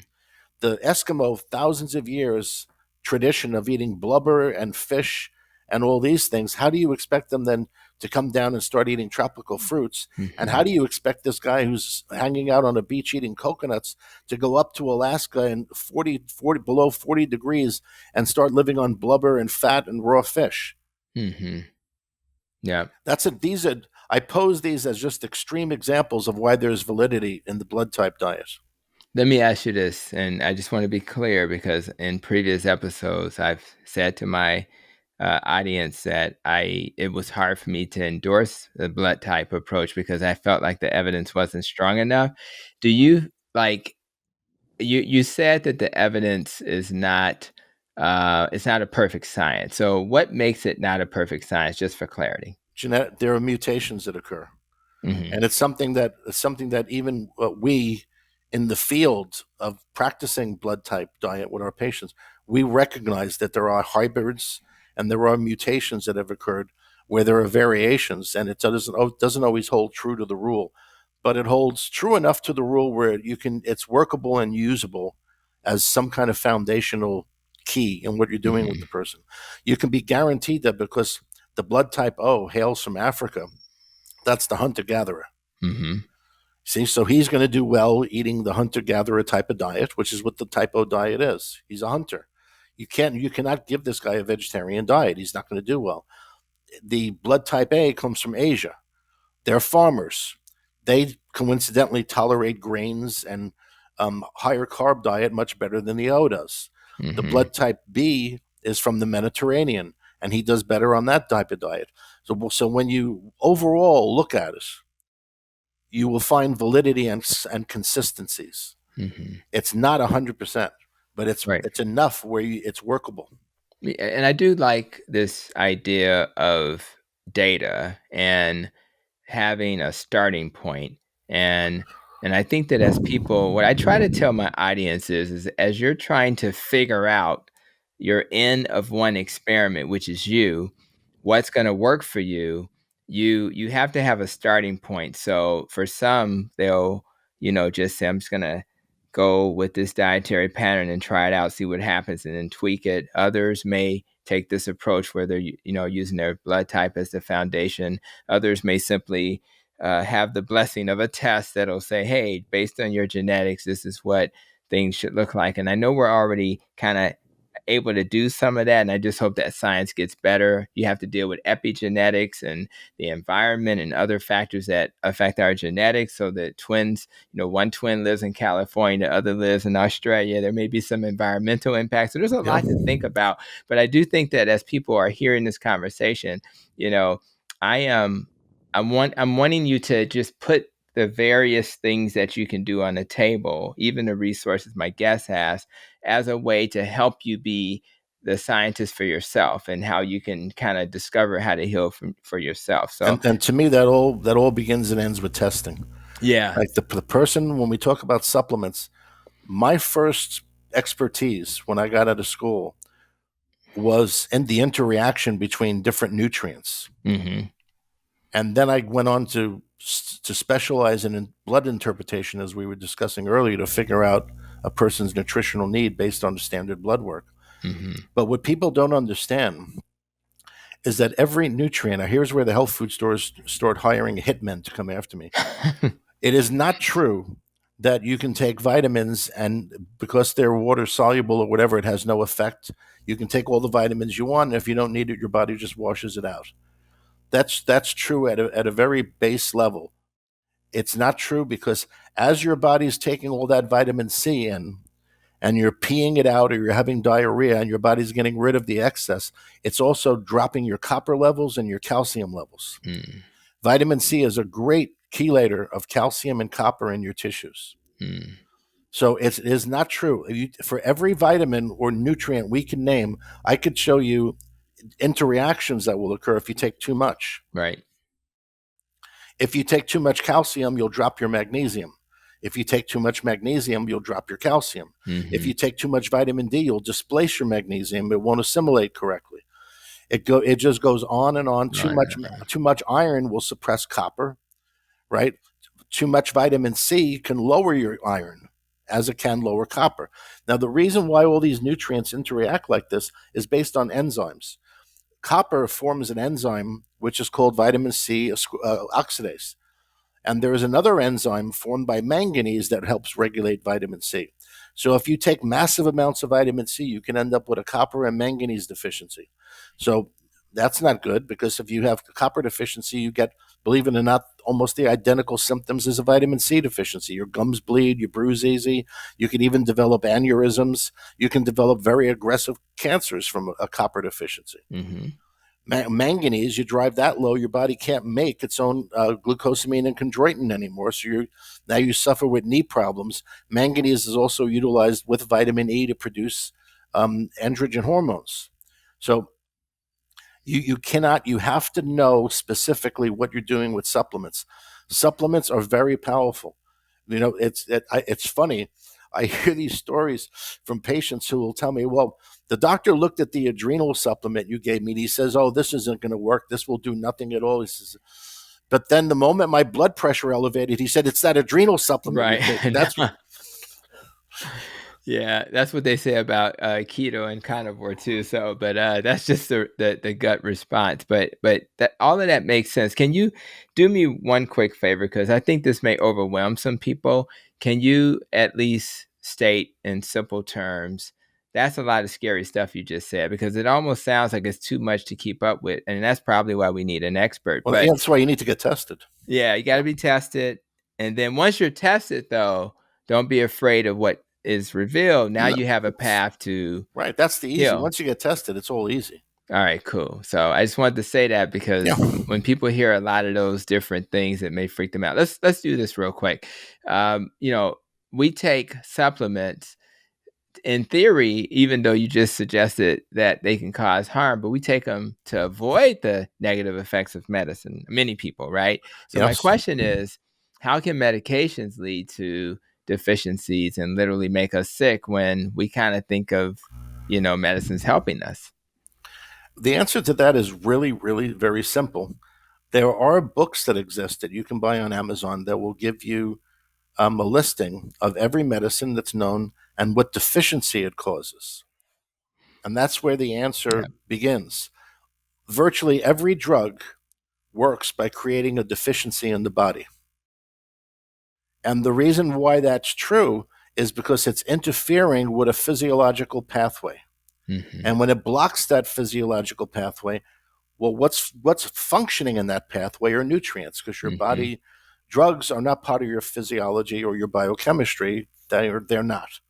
A: The Eskimo, thousands of years tradition of eating blubber and fish and all these things, how do you expect them then to come down and start eating tropical fruits? And
B: Mm-hmm.
A: how do you expect this guy who's hanging out on a beach eating coconuts to go up to Alaska and 40 below 40 degrees and start living on blubber and fat and raw fish?
B: Mm-hmm. Yeah.
A: I pose these as just extreme examples of why there's validity in the blood type diet.
B: Let me ask you this, and I just want to be clear because in previous episodes, I've said to my audience that it was hard for me to endorse the blood type approach because I felt like the evidence wasn't strong enough. Do you like you said that the evidence is not it's not a perfect science. So what makes it not a perfect science, just for clarity?
A: There are mutations that occur.
B: Mm-hmm.
A: And it's something that even we in the field of practicing blood type diet with our patients, we recognize that there are hybrids and there are mutations that have occurred where there are variations, and it doesn't always hold true to the rule, but it holds true enough to the rule where it's workable and usable as some kind of foundational key in what you're doing with
B: Mm-hmm.
A: the person. You can be guaranteed that because the blood type O hails from Africa, that's the hunter gatherer.
B: Mm-hmm.
A: See, so he's going to do well eating the hunter gatherer type of diet, which is what the type O diet is. He's a hunter. You cannot give this guy a vegetarian diet. He's not going to do well. The blood type A comes from Asia. They're farmers. They coincidentally tolerate grains and higher carb diet much better than the O does. The
B: Mm-hmm.
A: blood type B is from the Mediterranean, and he does better on that type of diet. So when you overall look at it, you will find validity and consistencies.
B: Mm-hmm.
A: It's not 100%, but it's
B: Right.
A: it's enough where it's workable.
B: And I do like this idea of data and having a starting point. and and I think that as people, what I try to tell my audience is as you're trying to figure out your end of one experiment, which is you, what's going to work for you, you have to have a starting point. So for some, they'll just say, I'm just going to go with this dietary pattern and try it out, see what happens, and then tweak it. Others may take this approach where they're using their blood type as the foundation. Others may simply have the blessing of a test that'll say, hey, based on your genetics, this is what things should look like. And I know we're already kind of able to do some of that. And I just hope that science gets better. You have to deal with epigenetics and the environment and other factors that affect our genetics. So that twins, one twin lives in California, the other lives in Australia. There may be some environmental impacts. So there's a
A: Yeah.
B: lot to think about. But I do think that as people are hearing this conversation, I am I'm wanting you to just put the various things that you can do on the table, even the resources my guest has, as a way to help you be the scientist for yourself and how you can kind of discover how to heal for yourself. So,
A: And to me, that all begins and ends with testing.
B: yeah.
A: Like the person, when we talk about supplements, my first expertise when I got out of school was in the interaction between different nutrients.
B: Mm-hmm.
A: And then I went on to specialize in blood interpretation, as we were discussing earlier, to figure out a person's nutritional need based on the standard blood work.
B: Mm-hmm.
A: But what people don't understand is that every nutrient, now here's where the health food stores start hiring hitmen to come after me. It is not true that you can take vitamins and because they're water soluble or whatever, it has no effect. You can take all the vitamins you want, and if you don't need it, your body just washes it out. That's true at a very base level. It's not true because as your body's taking all that vitamin C in and you're peeing it out or you're having diarrhea and your body's getting rid of the excess, it's also dropping your copper levels and your calcium levels.
B: Mm.
A: Vitamin C is a great chelator of calcium and copper in your tissues.
B: Mm.
A: So it is not true. For every vitamin or nutrient we can name, I could show you interreactions that will occur if you take too much.
B: Right.
A: If you take too much calcium, you'll drop your magnesium. If you take too much magnesium, you'll drop your calcium.
B: Mm-hmm.
A: If you take too much vitamin D, you'll displace your magnesium. It won't assimilate correctly. It just goes on and on. Too much iron will suppress copper, right? Too much vitamin C can lower your iron as it can lower copper. Now, the reason why all these nutrients interact like this is based on enzymes. Copper forms an enzyme which is called vitamin C oxidase. And there is another enzyme formed by manganese that helps regulate vitamin C. So if you take massive amounts of vitamin C, you can end up with a copper and manganese deficiency. So that's not good because if you have copper deficiency, you get, believe it or not, almost the identical symptoms as a vitamin C deficiency. Your gums bleed, you bruise easy. You can even develop aneurysms. You can develop very aggressive cancers from a copper deficiency.
B: Mm-hmm.
A: Manganese, you drive that low, your body can't make its own glucosamine and chondroitin anymore. So now you suffer with knee problems. Manganese is also utilized with vitamin E to produce androgen hormones. So you have to know specifically what you're doing with supplements. Supplements are very powerful. It's funny. I hear these stories from patients who will tell me, well, the doctor looked at the adrenal supplement you gave me and he says, oh, this isn't going to work. This will do nothing at all. He says, but then the moment my blood pressure elevated, he said, it's that adrenal supplement
B: Right.
A: you're taking. That's
B: Yeah, that's what they say about keto and carnivore too. So, but that's just the gut response. But that all of that makes sense. Can you do me one quick favor? Because I think this may overwhelm some people. Can you at least state in simple terms? That's a lot of scary stuff you just said because it almost sounds like it's too much to keep up with, and that's probably why we need an expert.
A: well,
B: But
A: yeah, that's why you need to get tested.
B: yeah, you got to be tested, and then once you're tested, though, don't be afraid of what is revealed. Now
A: No,
B: you have a path to
A: right. That's the easy.
B: heal.
A: Once you get tested, it's all easy.
B: All right, cool. So I just wanted to say that
A: Yeah.
B: because when people hear a lot of those different things, it may freak them out. Let's do this real quick. We take supplements in theory, even though you just suggested that they can cause harm, but we take them to avoid the negative effects of medicine. Many people, right? So my
A: Yes.
B: question is, how can medications lead to deficiencies and literally make us sick when we kind of think of, medicine's helping us?
A: The answer to that is really, really very simple. There are books that exist that you can buy on Amazon that will give you a listing of every medicine that's known and what deficiency it causes. And that's where the answer begins. Virtually every drug works by creating a deficiency in the body. And the reason why that's true is because it's interfering with a physiological pathway.
B: Mm-hmm.
A: And when it blocks that physiological pathway, well, what's functioning in that pathway are nutrients, because your
B: Mm-hmm.
A: body, drugs are not part of your physiology or your biochemistry. They're not.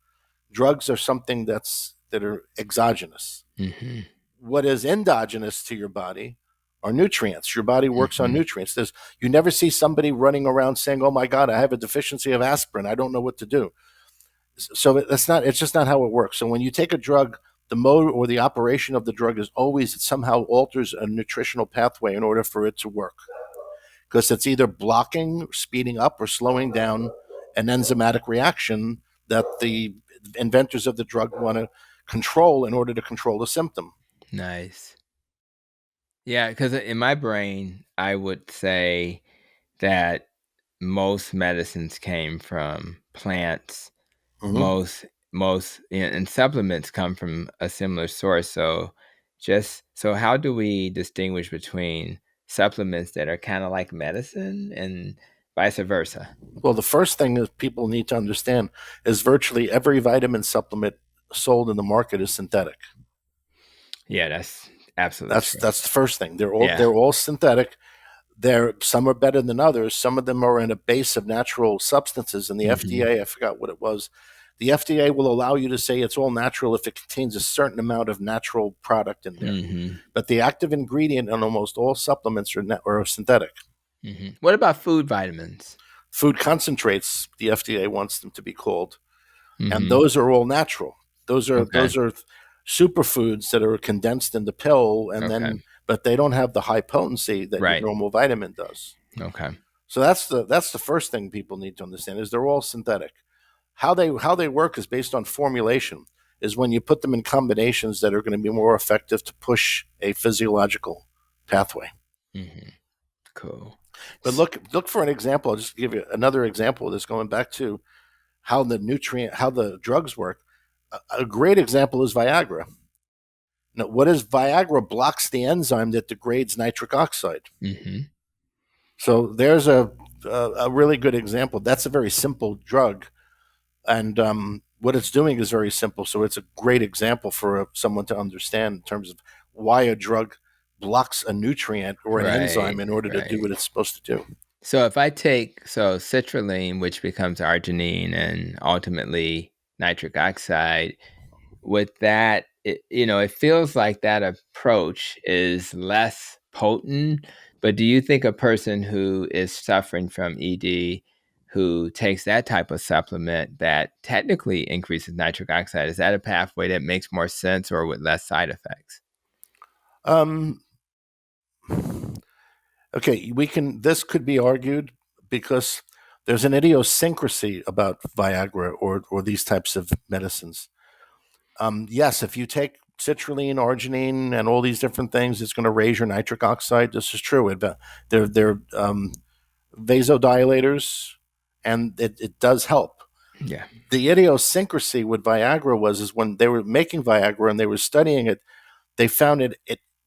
A: Drugs are something that are exogenous.
B: Mm-hmm.
A: What is endogenous to your body are nutrients. Your body works on
B: Mm-hmm.
A: nutrients. You never see somebody running around saying, "Oh my God, I have a deficiency of aspirin. I don't know what to do." So that's not. It's just not how it works. So when you take a drug, the mode or the operation of the drug is always it somehow alters a nutritional pathway in order for it to work, because it's either blocking, speeding up, or slowing down an enzymatic reaction that the inventors of the drug want to control in order to control the symptom.
B: Nice. Yeah, because in my brain, I would say that most medicines came from plants.
A: Mm-hmm.
B: Most and supplements come from a similar source. So, just so how do we distinguish between supplements that are kind of like medicine and vice versa?
A: Well, the first thing that people need to understand is virtually every vitamin supplement sold in the market is synthetic.
B: Yeah, that's absolutely
A: That's
B: true.
A: that's the first thing. They're all
B: Yeah.
A: they're all synthetic. They're some are better than others. Some of them are in a base of natural substances, and the
B: Mm-hmm.
A: FDA, I forgot what it was. The FDA will allow you to say it's all natural if it contains a certain amount of natural product in there.
B: Mm-hmm.
A: But the active ingredient in almost all supplements are synthetic.
B: Mm-hmm. What about food vitamins?
A: Food concentrates, the FDA wants them to be called, and
B: Mm-hmm.
A: those are all natural. Those are
B: Okay.
A: those are superfoods that are condensed in the pill, and
B: Okay.
A: then but they don't have the high potency that your
B: Right.
A: normal vitamin does.
B: Okay.
A: So that's the first thing people need to understand is they're all synthetic. How they work is based on formulation. Is when you put them in combinations that are going to be more effective to push a physiological pathway.
B: Mm-hmm. Cool.
A: But look for an example. I'll just give you another example of this, going back to how the drugs work. A great example is Viagra. Now, what is Viagra? Blocks the enzyme that degrades nitric oxide.
B: Mm-hmm.
A: So there's a really good example. That's a very simple drug, and what it's doing is very simple. So it's a great example for someone to understand in terms of why a drug blocks a nutrient or an enzyme
B: Right.
A: in order to do
B: Right.
A: what it's supposed to do.
B: So if I take citrulline, which becomes arginine and ultimately nitric oxide, with that, it feels like that approach is less potent. But do you think a person who is suffering from ED who takes that type of supplement that technically increases nitric oxide, is that a pathway that makes more sense or with less side effects?
A: Um, okay, we can. This could be argued because there's an idiosyncrasy about Viagra or these types of medicines. Yes, if you take citrulline, arginine, and all these different things, it's going to raise your nitric oxide. This is true. They're vasodilators, and it does help.
B: Yeah.
A: The idiosyncrasy with Viagra is when they were making Viagra and they were studying it, they found it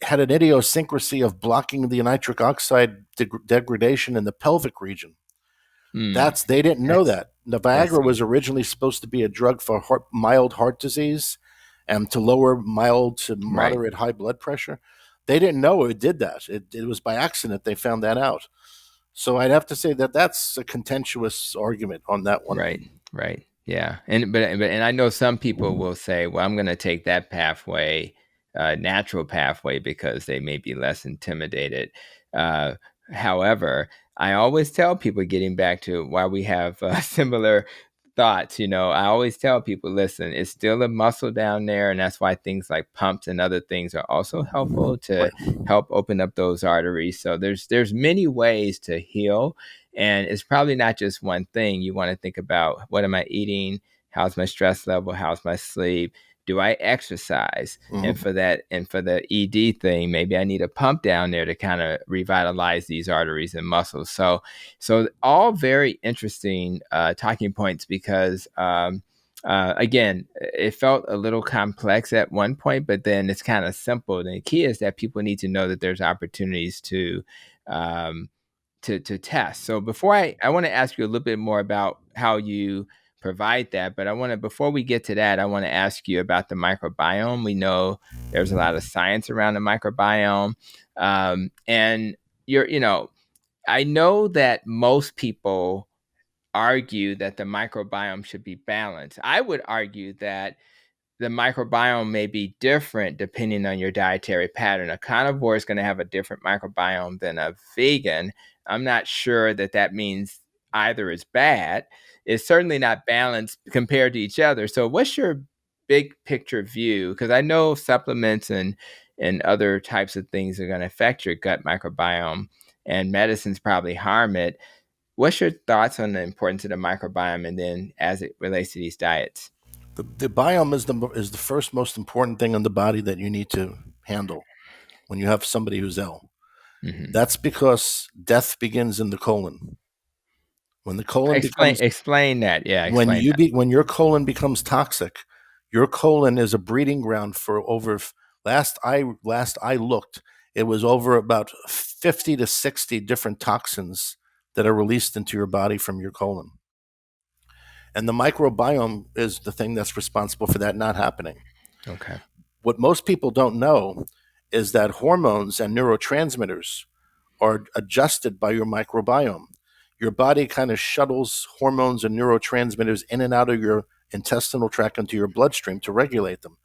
A: had an idiosyncrasy of blocking the nitric oxide degradation in the pelvic region.
B: Mm,
A: They didn't know
B: that's
A: that. The
B: that's
A: Viagra was originally supposed to be a drug for mild heart disease and to lower mild to
B: right.
A: moderate high blood pressure. They didn't know it did that. It was by accident they found that out. So I'd have to say that that's a contentious argument on that one.
B: Right, right. Yeah. And I know some people will say, well, I'm going to take that pathway, natural pathway, because they may be less intimidated. Uh, However, I always tell people, getting back to why we have similar thoughts, I always tell people, listen, it's still a muscle down there. And that's why things like pumps and other things are also helpful to
A: Right.
B: help open up those arteries. So there's many ways to heal, and it's probably not just one thing. You want to think about, what am I eating? How's my stress level? How's my sleep? Do I exercise? And
A: Mm-hmm.
B: for the ED thing, maybe I need a pump down there to kind of revitalize these arteries and muscles. So all very interesting talking points, because again, it felt a little complex at one point, but then it's kind of simple. And the key is that people need to know that there's opportunities um, to test. So before I want to ask you a little bit more about how you provide that. But before we get to that, I want to ask you about the microbiome. We know there's a lot of science around the microbiome. And I know that most people argue that the microbiome should be balanced. I would argue that the microbiome may be different depending on your dietary pattern. A carnivore is going to have a different microbiome than a vegan. I'm not sure that that means either is bad. It's certainly not balanced compared to each other. So, what's your big picture view? Because I know supplements and other types of things are going to affect your gut microbiome, and medicines probably harm it. What's your thoughts on the importance of the microbiome, and then as it relates to these diets?
A: The biome is the first most important thing in the body that you need to handle when you have somebody who's ill.
B: Mm-hmm.
A: That's because death begins in the colon. When the colon becomes
B: Explain that. Yeah,
A: when
B: explain
A: you
B: that.
A: be when your colon becomes toxic, your colon is a breeding ground for over last I looked, it was over about 50 to 60 different toxins that are released into your body from your colon. And the microbiome is the thing that's responsible for that not happening.
B: Okay.
A: What most people don't know is that hormones and neurotransmitters are adjusted by your microbiome. Your body kind of shuttles hormones and neurotransmitters in and out of your intestinal tract into your bloodstream to regulate them.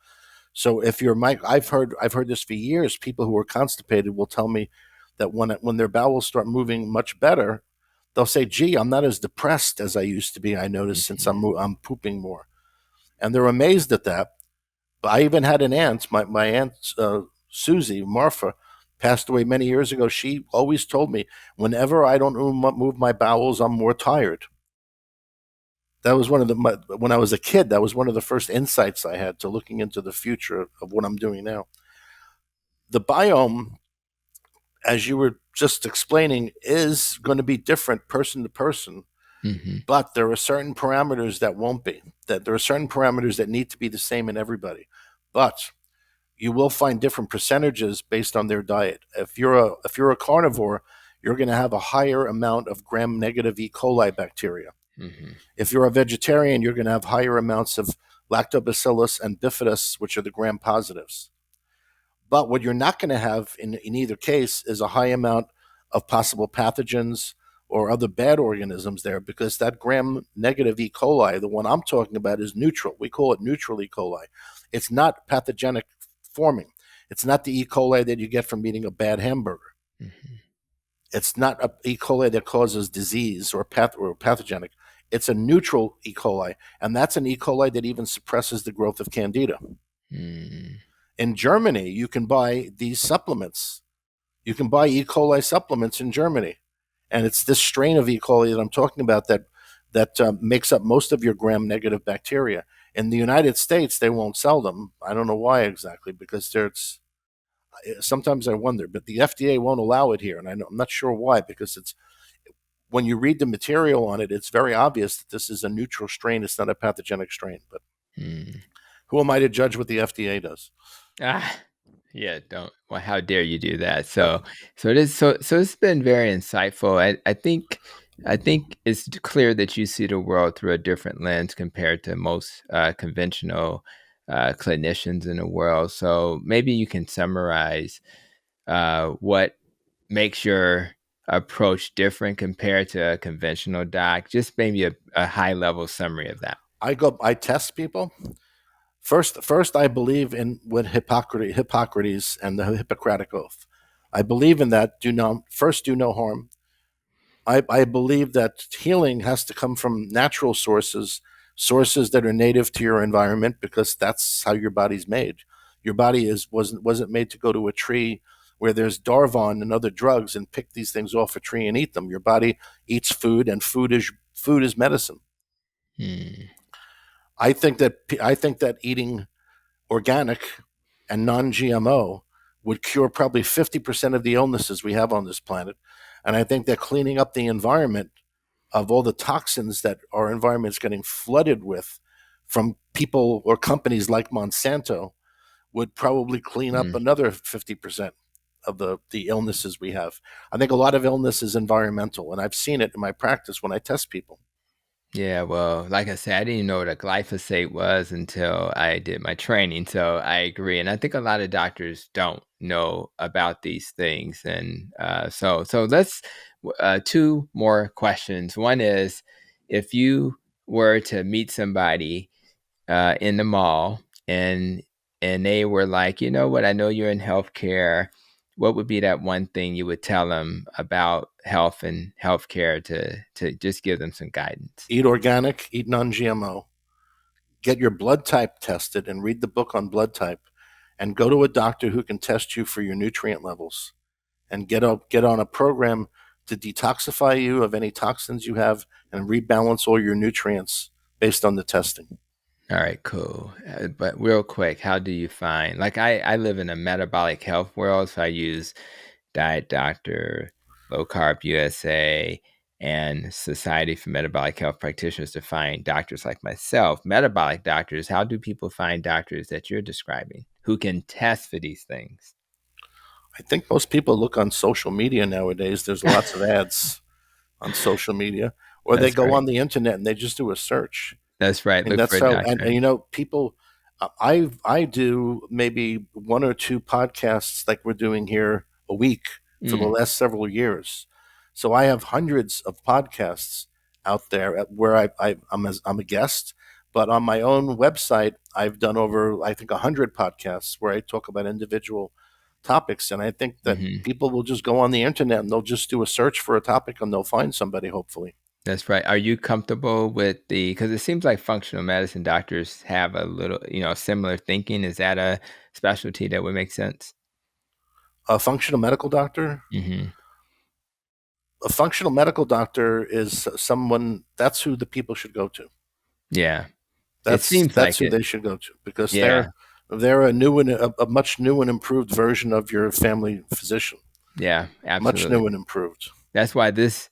A: So if your I've heard this for years. People who are constipated will tell me that when their bowels start moving much better, they'll say, "Gee, I'm not as depressed as I used to be. I noticed since
B: Mm-hmm.
A: I'm pooping more," and they're amazed at that. I even had an aunt, my aunt Susie Marfa, passed away many years ago. She always told me, whenever I don't move my bowels, I'm more tired. That was when I was a kid. That was one of the first insights I had to looking into the future of what I'm doing now. The biome, as you were just explaining, is going to be different person to person.
B: Mm-hmm.
A: But there are certain parameters that won't be. That there are certain parameters that need to be the same in everybody. But you will find different percentages based on their diet. If you're a carnivore, you're going to have a higher amount of gram-negative E. coli bacteria.
B: Mm-hmm.
A: If you're a vegetarian, you're going to have higher amounts of lactobacillus and bifidus, which are the gram-positives. But what you're not going to have in either case is a high amount of possible pathogens or other bad organisms there, because that gram-negative E. coli, the one I'm talking about, is neutral. We call it neutral E. coli. It's not pathogenic forming. It's not the E. coli that you get from eating a bad hamburger.
B: Mm-hmm.
A: It's not a E. coli that causes disease or pathogenic. It's a neutral E. coli, and that's an E. coli that even suppresses the growth of Candida.
B: Mm-hmm.
A: In Germany, you can buy these supplements. You can buy E. coli supplements in Germany, and it's this strain of E. coli that I'm talking about that makes up most of your gram-negative bacteria. In the United States, they won't sell them. I don't know why exactly, because sometimes I wonder, but the FDA won't allow it here, and I'm not sure why, because it's when you read the material on it, it's very obvious that this is a neutral strain. It's not a pathogenic strain. But
B: Mm.
A: who am I to judge what the FDA does?
B: Ah, yeah, don't. Well, how dare you do that?
A: Yep.
B: So it's been very insightful. I think it's clear that you see the world through a different lens compared to most conventional clinicians in the world. So maybe you can summarize what makes your approach different compared to a conventional doc. Just maybe a high level summary of that.
A: I test people. First, I believe in what Hippocrates and the Hippocratic Oath. I believe in that. Do no harm. I believe that healing has to come from natural sources, sources that are native to your environment, because that's how your body's made. Your body wasn't made to go to a tree where there's Darvon and other drugs and pick these things off a tree and eat them. Your body eats food, and food is medicine.
B: Hmm.
A: I think that eating organic and non-GMO would cure probably 50% of the illnesses we have on this planet. And I think that cleaning up the environment of all the toxins that our environment is getting flooded with from people or companies like Monsanto would probably clean up
B: Hmm.
A: another 50% of the illnesses we have. I think a lot of illness is environmental, and I've seen it in my practice when I test people.
B: Yeah, well, like I said, I didn't even know what a glyphosate was until I did my training. So I agree, and I think a lot of doctors don't know about these things. And so let's two more questions. One is, if you were to meet somebody in the mall and they were like, you know what, I know you're in healthcare. What would be that one thing you would tell them about health and healthcare to just give them some guidance?
A: Eat organic, eat non-GMO. Get your blood type tested and read the book on blood type, and go to a doctor who can test you for your nutrient levels, and get on a program to detoxify you of any toxins you have and rebalance all your nutrients based on the testing.
B: All right, cool. But real quick, how do you find, like, I live in a metabolic health world, so I use Diet Doctor, Low Carb USA, and Society for Metabolic Health Practitioners to find doctors like myself, metabolic doctors. How do people find doctors that you're describing who can test for these things?
A: I think most people look on social media nowadays. There's lots of ads on social media, or they
B: That's
A: go
B: right.
A: on the internet and they just do a search.
B: That's right.
A: And
B: Look for
A: that's
B: a
A: how,
B: doctor.
A: people, I do maybe one or two podcasts like we're doing here a week for the
B: Mm,
A: last several years. So I have hundreds of podcasts out there where I'm a guest, but on my own website, I've done over, I think, 100 podcasts where I talk about individual topics. And I think that
B: hmm
A: people will just go on the internet and they'll just do a search for a topic and they'll find somebody, hopefully.
B: That's right. Are you comfortable with because it seems like functional medicine doctors have a little, similar thinking. Is that a specialty that would make sense?
A: A functional medical doctor,
B: Hmm.
A: a functional medical doctor is someone, that's who the people should go to.
B: Yeah, it
A: That's
B: seems
A: that's
B: like
A: who
B: it.
A: they should go to, because
B: Yeah,
A: they're a new and a much new and improved version of your family physician.
B: yeah,
A: Much
B: absolutely.
A: new and improved.
B: That's why this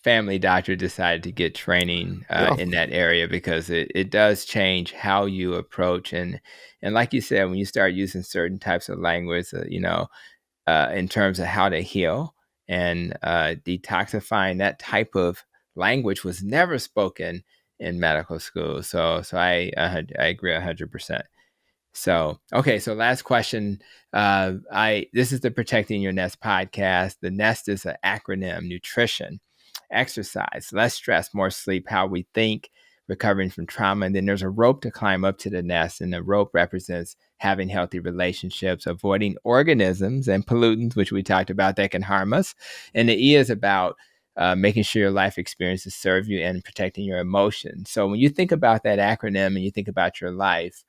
B: family doctor decided to get training
A: Yeah.
B: in that area because it does change how you approach and like you said, when you start using certain types of language, in terms of how to heal and detoxifying. That type of language was never spoken in medical school. So I agree 100%. So, okay, so last question. I This is the Protecting Your Nest podcast. The Nest is an acronym: nutrition, exercise, less stress, more sleep, how we think, recovering from trauma. And then there's a rope to climb up to the nest, and the rope represents having healthy relationships, avoiding organisms and pollutants, which we talked about that can harm us. And the E is about making sure your life experiences serve you and protecting your emotions. So when you think about that acronym and you think about your life,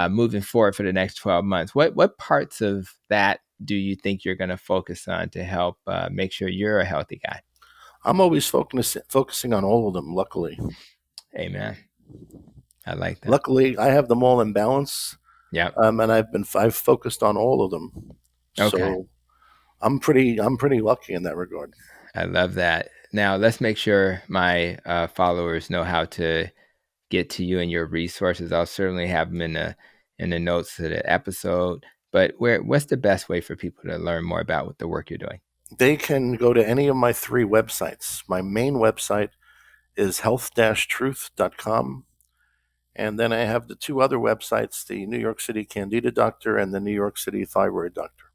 B: moving forward for the next 12 months, what parts of that do you think you're going to focus on to help make sure you're a healthy guy?
A: I'm always focusing on all of them.
B: Amen. I like that.
A: Luckily, I have them all in balance,
B: Yep.
A: and I've focused on all of them.
B: Okay.
A: So I'm pretty lucky in that regard.
B: I love that. Now let's make sure my followers know how to get to you and your resources. I'll certainly have them in the notes to the episode. But what's the best way for people to learn more about what the work you're doing?
A: They can go to any of my three websites. My main website is health-truth.com. And then I have the two other websites, the New York City Candida Doctor and the New York City Thyroid Doctor.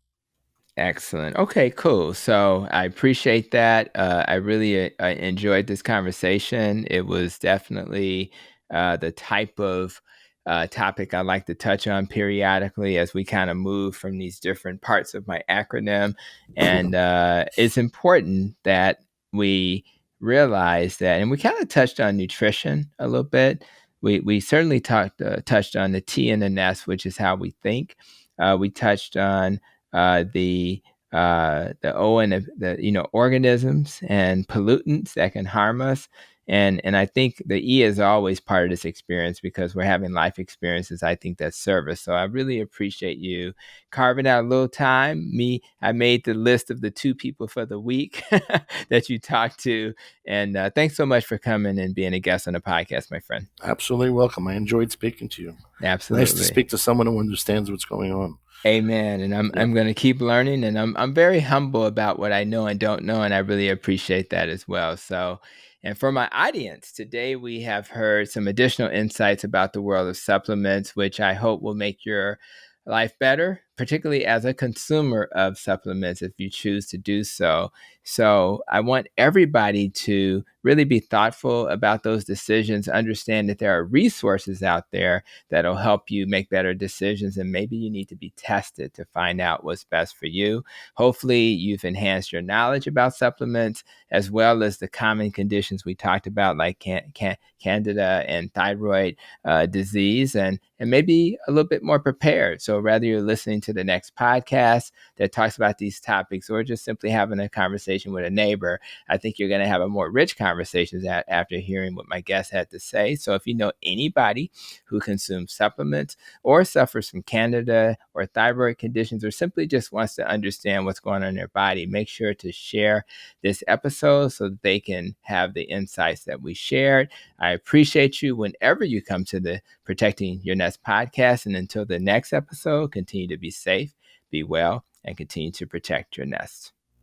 B: Excellent. Okay, cool. So I appreciate that. I really enjoyed this conversation. It was definitely the type of topic I like to touch on periodically as we kind of move from these different parts of my acronym. And it's important that we realize that, and we kind of touched on nutrition a little bit. We certainly touched on the T in the nest, which is how we think. We touched on the O and the organisms and pollutants that can harm us. And I think the E is always part of this experience because we're having life experiences. I think that serve us. So I really appreciate you carving out a little time. I made the list of the two people for the week that you talked to. And thanks so much for coming and being a guest on the podcast, my friend.
A: Absolutely welcome. I enjoyed speaking to you. Nice to
B: Absolutely.
A: speak to someone who understands what's going on.
B: Amen. And
A: Yeah.
B: I'm going to keep learning, and I'm very humble about what I know and don't know, and I really appreciate that as well. So, And for my audience, today we have heard some additional insights about the world of supplements, which I hope will make your life better, particularly as a consumer of supplements if you choose to do so. So I want everybody to really be thoughtful about those decisions, understand that there are resources out there that'll help you make better decisions, and maybe you need to be tested to find out what's best for you. Hopefully you've enhanced your knowledge about supplements, as well as the common conditions we talked about, like Candida and thyroid disease, and maybe a little bit more prepared. So whether you're listening to the next podcast that talks about these topics, or just simply having a conversation with a neighbor, I think you're going to have a more rich conversation after hearing what my guest had to say. So if you know anybody who consumes supplements or suffers from Candida or thyroid conditions, or simply just wants to understand what's going on in their body, make sure to share this episode so that they can have the insights that we shared. I appreciate you whenever you come to the Protecting Your Nest podcast. And until the next episode, continue to be safe, be well, and continue to protect your nest.